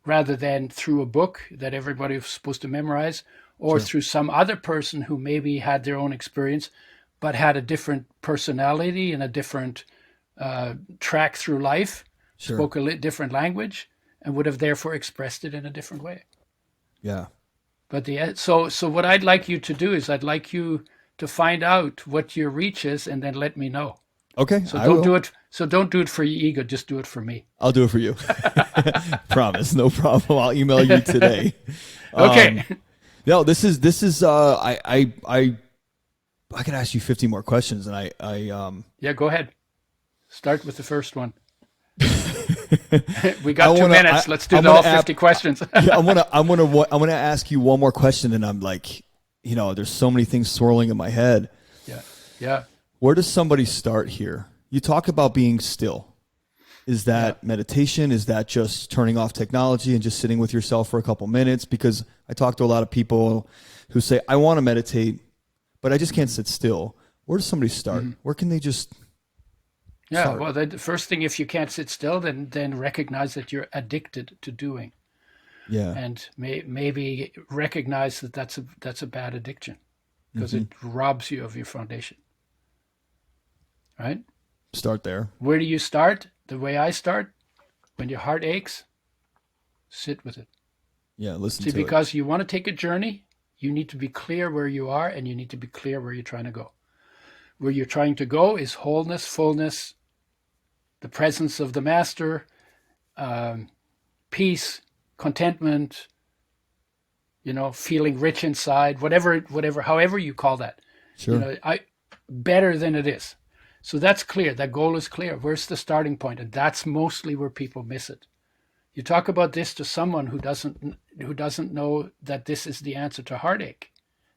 rather than through a book that everybody was supposed to memorize or through some other person who maybe had their own experience but had a different personality and a different track through life, spoke a different language, and would have therefore expressed it in a different way. Yeah. But so what I'd like you to do is I'd like you to find out what your reach is and then let me know. Okay. So I don't will. do it. So don't do it for your ego. Just do it for me. I'll do it for you. Promise. No problem. I'll email you today. Okay. No, this is I could ask you 50 more questions, and I Yeah, go ahead. Start with the first one. We got 2 wanna- minutes. Let's do I'm all gonna 50 questions. I'm gonna ask you one more question, and I'm like, there's so many things swirling in my head. Yeah. Where does somebody start here? You talk about being still. Is that meditation? Is that just turning off technology and just sitting with yourself for a couple minutes? Because I talk to a lot of people who say, I want to meditate, but I just can't sit still. Where does somebody start? Where can they just start? Well, the first thing, if you can't sit still, then recognize that you're addicted to doing, Yeah. and maybe recognize that that's a bad addiction, because it robs you of your foundation. Right? Start there. Where do you start? The way I start, when your heart aches, sit with it. Yeah, listen See, to it. because you want to take a journey, you need to be clear where you are, and you need to be clear where you're trying to go. Where you're trying to go is wholeness, fullness, the presence of the master, peace, contentment, feeling rich inside, whatever, however you call that. Sure. Better than it is. So that's clear. That goal is clear. Where's the starting point? And that's mostly where people miss it. You talk about this to someone who doesn't know that this is the answer to heartache.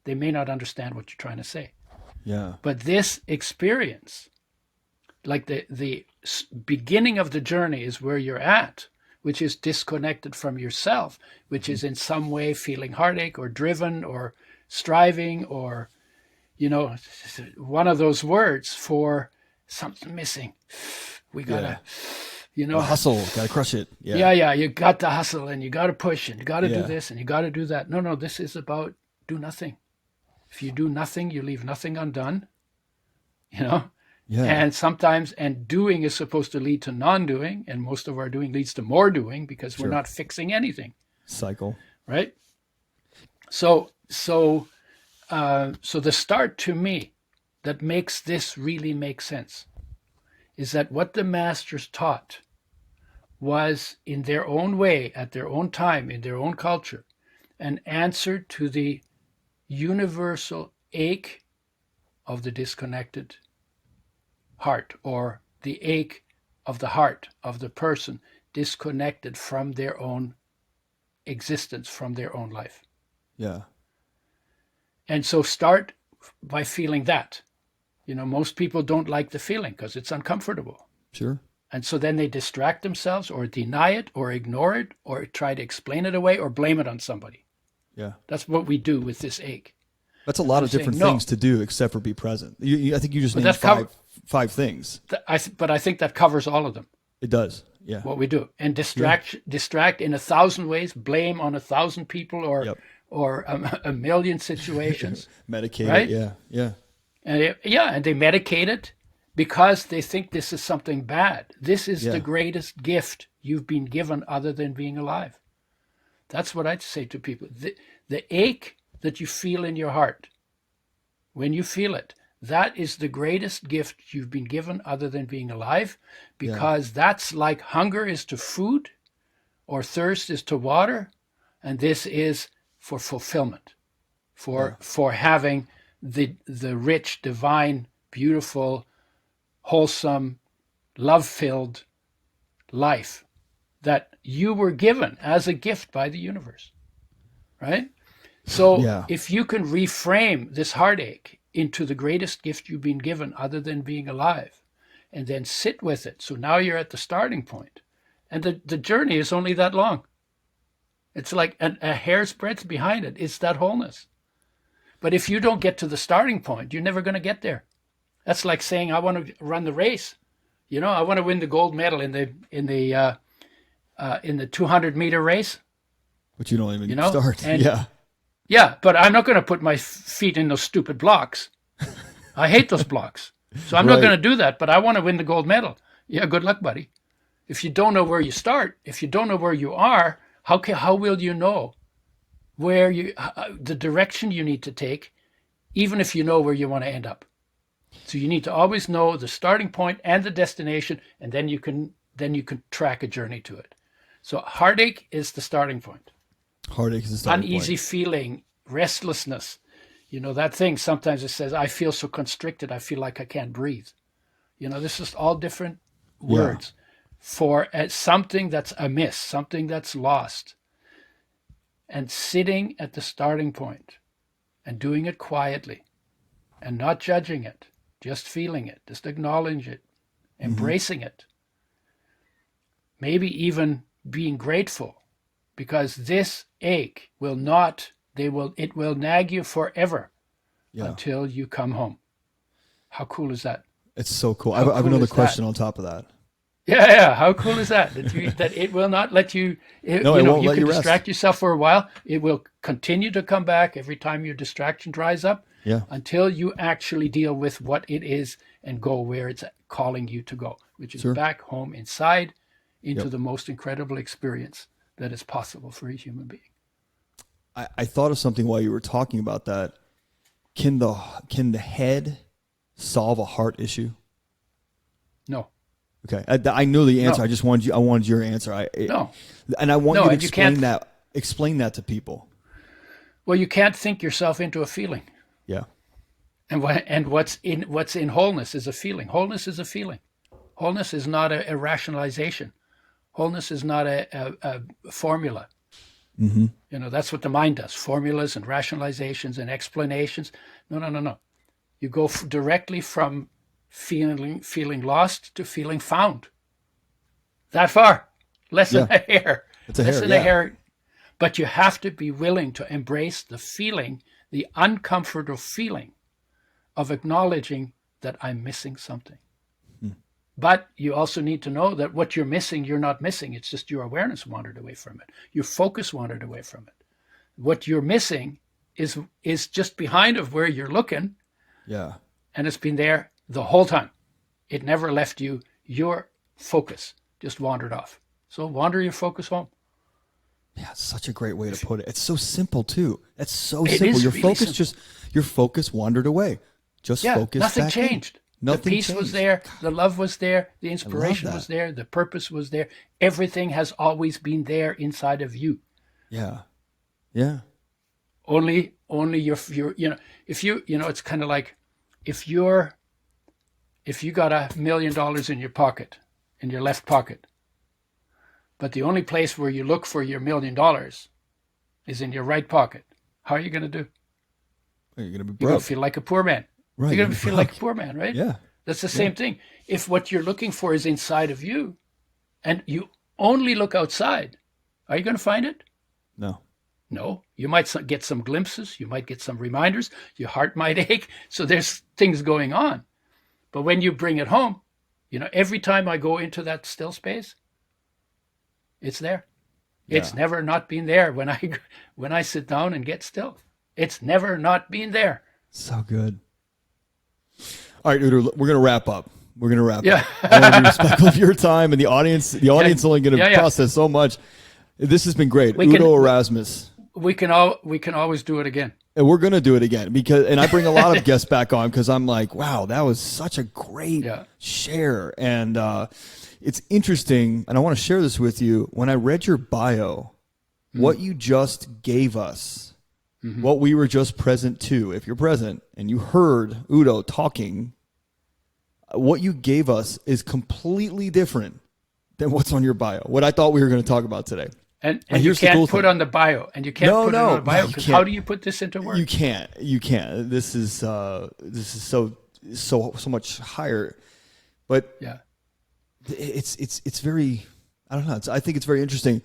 They may not understand what you're trying to say. Yeah. But this experience, like the beginning of the journey, is where you're at, which is disconnected from yourself, which is in some way feeling heartache or driven or striving or, one of those words for something missing. We gotta, hustle, gotta crush it. Yeah. You got to hustle and you got to push and you got to do this and you got to do that. No, this is about do nothing. If you do nothing, you leave nothing undone. Yeah. And sometimes, doing is supposed to lead to non-doing, and most of our doing leads to more doing because we're not fixing anything. Cycle. Right? So the start, to me, that makes this really make sense is that what the masters taught was, in their own way, at their own time, in their own culture, an answer to the universal ache of the disconnected heart, or the ache of the heart of the person disconnected from their own existence, from their own life. Yeah. And so start by feeling that. Most people don't like the feeling because it's uncomfortable. Sure. And so then they distract themselves or deny it or ignore it or try to explain it away or blame it on somebody. Yeah. That's what we do with this ache. That's a lot of different things to do except for be present. I think you just named five things. But I think that covers all of them. It does. Yeah. What we do. And distract in 1,000 ways, blame on 1,000 people or a million situations. Medicate right? it. Yeah. And they medicate it because they think this is something bad. This is the greatest gift you've been given other than being alive. That's what I'd say to people. The ache that you feel in your heart, when you feel it, that is the greatest gift you've been given other than being alive, because that's like hunger is to food or thirst is to water, and this is for fulfillment, for having the rich, divine, beautiful, wholesome, love-filled life that you were given as a gift by the universe, right? So if you can reframe this heartache into the greatest gift you've been given other than being alive, and then sit with it. So now you're at the starting point, and the journey is only that long. It's like a hair's breadth behind it. It's that wholeness. But if you don't get to the starting point, you're never going to get there. That's like saying, I want to run the race. I want to win the gold medal in the 200-meter race. But you don't even start. Yeah, but I'm not going to put my feet in those stupid blocks. I hate those blocks. So I'm not going to do that, but I want to win the gold medal. Yeah, good luck, buddy. If you don't know where you start, if you don't know where you are, how will you know where the direction you need to take, even if you know where you want to end up? So you need to always know the starting point and the destination, and then you can track a journey to it. So heartache is the starting point. Heartache is the starting point. Uneasy feeling, restlessness. That thing, sometimes it says, I feel so constricted, I feel like I can't breathe. This is all different words for something that's amiss, something that's lost. And sitting at the starting point and doing it quietly and not judging it, just feeling it, just acknowledging it, embracing it. Maybe even being grateful, because this ache will nag you forever until you come home. How cool is that? It's so cool. I How have cool another is that? question on top of that. Yeah. How cool is that? That it will not let you. No, it won't You let can you rest. distract yourself for a while. It will continue to come back every time your distraction dries up, Yeah. until you actually deal with what it is and go where it's calling you to go, which is Sure. back home inside, into Yep. the most incredible experience that is possible for a human being. I thought of something while you were talking about that. Can the head solve a heart issue? No. Okay, I know the answer. No. I wanted your answer. No. And I want No, you to and you can't- explain that to people. Well, you can't think yourself into a feeling. Yeah. And what's in wholeness is a feeling. Wholeness is a feeling. Wholeness is not a rationalization. Wholeness is not a formula. Mm-hmm. That's what the mind does. Formulas and rationalizations and explanations. No. You go directly from feeling lost to feeling found. That far. Less than a hair. It's a Less hair, than yeah. a hair. But you have to be willing to embrace the feeling, the uncomfortable feeling of acknowledging that I'm missing something. But you also need to know that what you're missing, you're not missing. It's just your awareness wandered away from it. Your focus wandered away from it. What you're missing is just behind of where you're looking, Yeah. and it's been there the whole time. It never left you. Your focus just wandered off. So wander your focus home. Yeah, it's such a great way to put it. It's so simple too. That's so It simple. is Your really focus simple. your focus wandered away. Just focus. Nothing back in. changed. Nothing The peace was changed. there. The love was there. The inspiration that. was there. The purpose was there. Everything has always been there inside of you. Yeah. Yeah. Only your if you it's kind of like if you got $1 million in your pocket, in your left pocket, but the only place where you look for your $1 million is in your right pocket, how are you going to do? You're gonna be You're going broke. to feel like a poor man. Right. You're going to feel like a poor man, right? Yeah. That's the same thing. If what you're looking for is inside of you and you only look outside, are you going to find it? No. No. You might get some glimpses. You might get some reminders. Your heart might ache. So there's things going on. But when you bring it home, every time I go into that still space, it's there. It's never not been there when I sit down and get still. It's never not been there. So good. All right, Udo, we're going to wrap up. We're going to wrap Yeah. up. I want to be respectful of your time and the audience. The audience is only going to process so much. This has been great. Udo Erasmus. We can always do it again. And we're going to do it again and I bring a lot of guests back on because I'm like, wow, that was such a great share. And it's interesting. And I want to share this with you. When I read your bio, what you just gave us, what we were just present to, if you're present and you heard Udo talking, what you gave us is completely different than what's on your bio, what I thought we were going to talk about today. And you can't put on the bio, and you can't put it on the bio because how do you put this into words? You can't. This is so much higher, but it's very, I don't know. I think it's very interesting.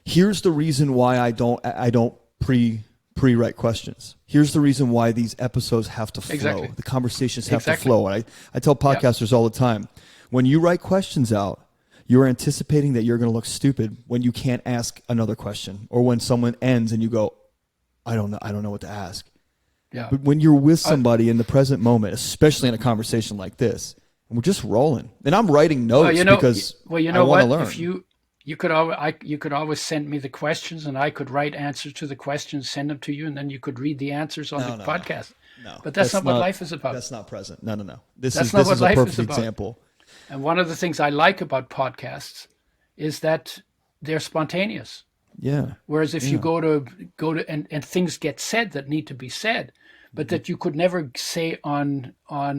Here's the reason why I don't pre-write questions. Here's the reason why these episodes have to flow. Exactly. The conversations have to flow. And I tell podcasters all the time, when you write questions out, you're anticipating that you're going to look stupid when you can't ask another question, or when someone ends and you go, I don't know what to ask. Yeah. But when you're with somebody in the present moment, especially in a conversation like this, and we're just rolling, and I'm writing notes because I want to learn. If you could always send me the questions, and I could write answers to the questions, send them to you, and then you could read the answers on the podcast. No, but that's not what life is about. That's not present. No. This That's is not what a life is perfect about. example. And one of the things I like about podcasts is that they're spontaneous. Yeah. Whereas if you go to and things get said that need to be said, but that you could never say on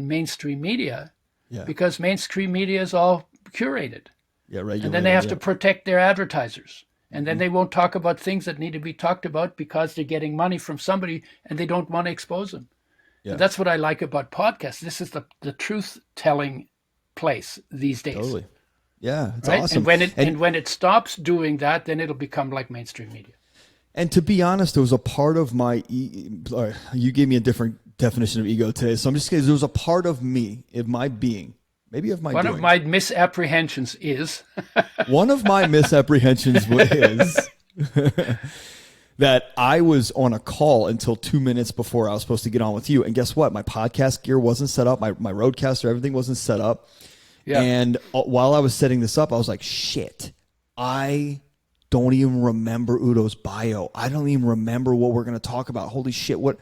mainstream media, because mainstream media is all curated. Yeah, regulated. And then they have to protect their advertisers. And then they won't talk about things that need to be talked about because they're getting money from somebody and they don't want to expose them. Yeah. And that's what I like about podcasts. This is the truth-telling place these days. Totally. Yeah, it's right? awesome. And when it stops doing that, then it'll become like mainstream media. And to be honest, there was a part of my you gave me a different definition of ego today. So I'm just saying there was a part of me, of my being, maybe of my One doing. of my misapprehensions is One of my misapprehensions is that I was on a call until 2 minutes before I was supposed to get on with you. And guess what? My podcast gear wasn't set up. My Rodecaster, everything wasn't set up. Yeah. And while I was setting this up, I was like, shit, I don't even remember Udo's bio. I don't even remember what we're going to talk about. Holy shit. What?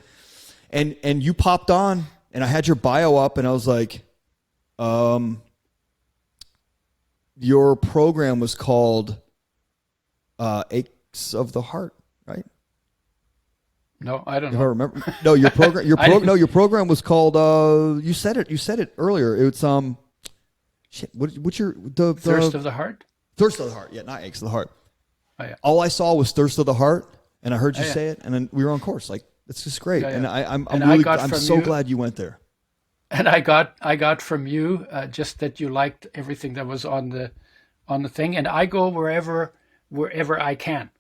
And you popped on and I had your bio up and I was like, your program was called Aches of the Heart, right? No, I don't know. If I remember. No, your program your program was called you said it earlier. It's shit, what's your the Thirst of the Heart? Thirst of the Heart. Yeah, not Aches of the Heart. Oh, yeah. All I saw was Thirst of the Heart and I heard you say it and then we were on course. Like it's just great. Yeah, yeah. And I'm so glad you went there. And I got from you just that you liked everything that was on the thing, and I go wherever I can,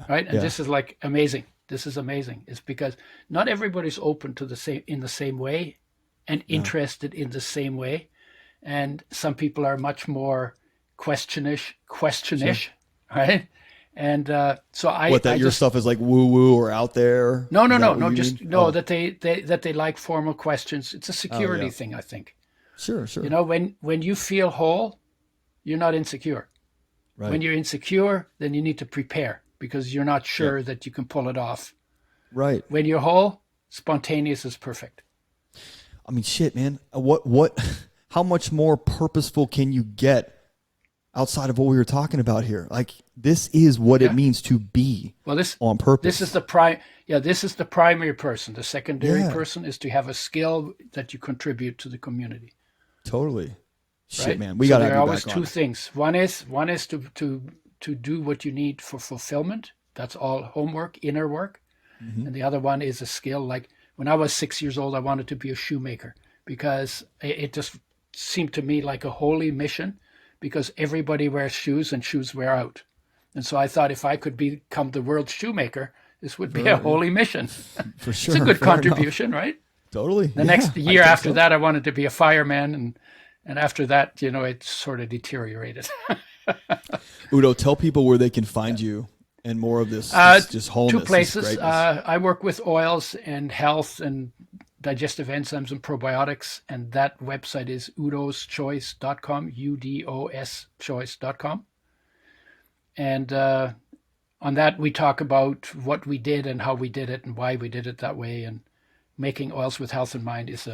right? And this is like amazing. This is amazing. It's because not everybody's open to the same way, and interested in the same way, and some people are much more questionish, sure. Right? And so your stuff is like woo woo or out there? No, that they like formal questions. It's a security thing, I think. Sure. You know, when you feel whole, you're not insecure. Right. When you're insecure, then you need to prepare because you're not sure that you can pull it off. Right. When you're whole, spontaneous is perfect. I mean, shit, man. What? How much more purposeful can you get outside of what we were talking about here? Like this is what it means to be on purpose. This is the primary person. The secondary person is to have a skill that you contribute to the community. Totally. Shit, right? man. We got to have there you are always back two on. things. One is to do what you need for fulfillment. That's all homework, inner work. Mm-hmm. And the other one is a skill. Like when I was 6 years old, I wanted to be a shoemaker because it just seemed to me like a holy mission. Because everybody wears shoes and shoes wear out. And so I thought if I could become the world's shoemaker, this would be a holy mission. For sure. It's a good contribution, right? Totally. The next year after that, I wanted to be a fireman. And after that, it sort of deteriorated. Udo, tell people where they can find you and more of this just wholeness. 2 places. I work with oils and health and digestive enzymes and probiotics, and that website is udoschoice.com, UDOS choice.com. And on that, we talk about what we did and how we did it and why we did it that way. And making oils with health in mind is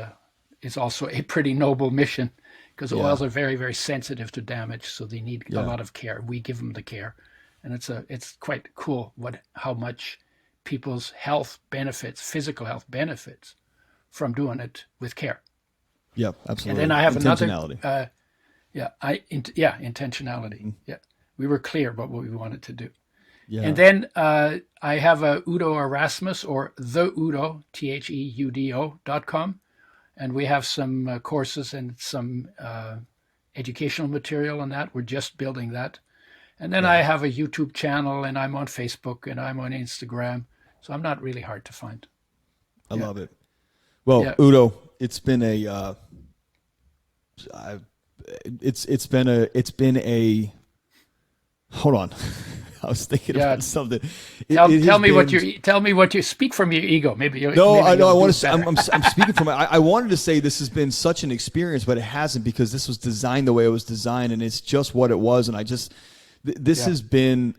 also a pretty noble mission because oils are very, very sensitive to damage, so they need a lot of care. We give them the care, and it's quite cool how much people's health benefits, physical health benefits, from doing it with care. Yeah, absolutely. And then I have intentionality. Intentionality. Mm-hmm. Yeah, we were clear about what we wanted to do. Yeah. And then I have a Udo Erasmus or the Udo, THEUDO.com. And we have some courses and some educational material on that. We're just building that. And then I have a YouTube channel and I'm on Facebook and I'm on Instagram. So I'm not really hard to find. I love it. Well, Udo, it's been a hold on. I was thinking about something. Tell me what you speak from your ego. Maybe I want to say I'm speaking from I wanted to say this has been such an experience, but it hasn't because this was designed the way it was designed and it's just what it was. And this has been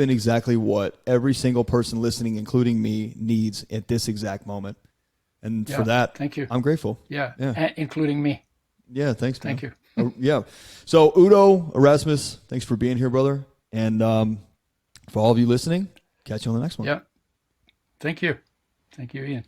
exactly what every single person listening, including me, needs at this exact moment. And for that, thank you. I'm grateful. Yeah. Including me. Yeah. Thanks, man. Thank you. Yeah. So Udo Erasmus, thanks for being here, brother. And for all of you listening, catch you on the next one. Yeah. Thank you. Thank you, Ian.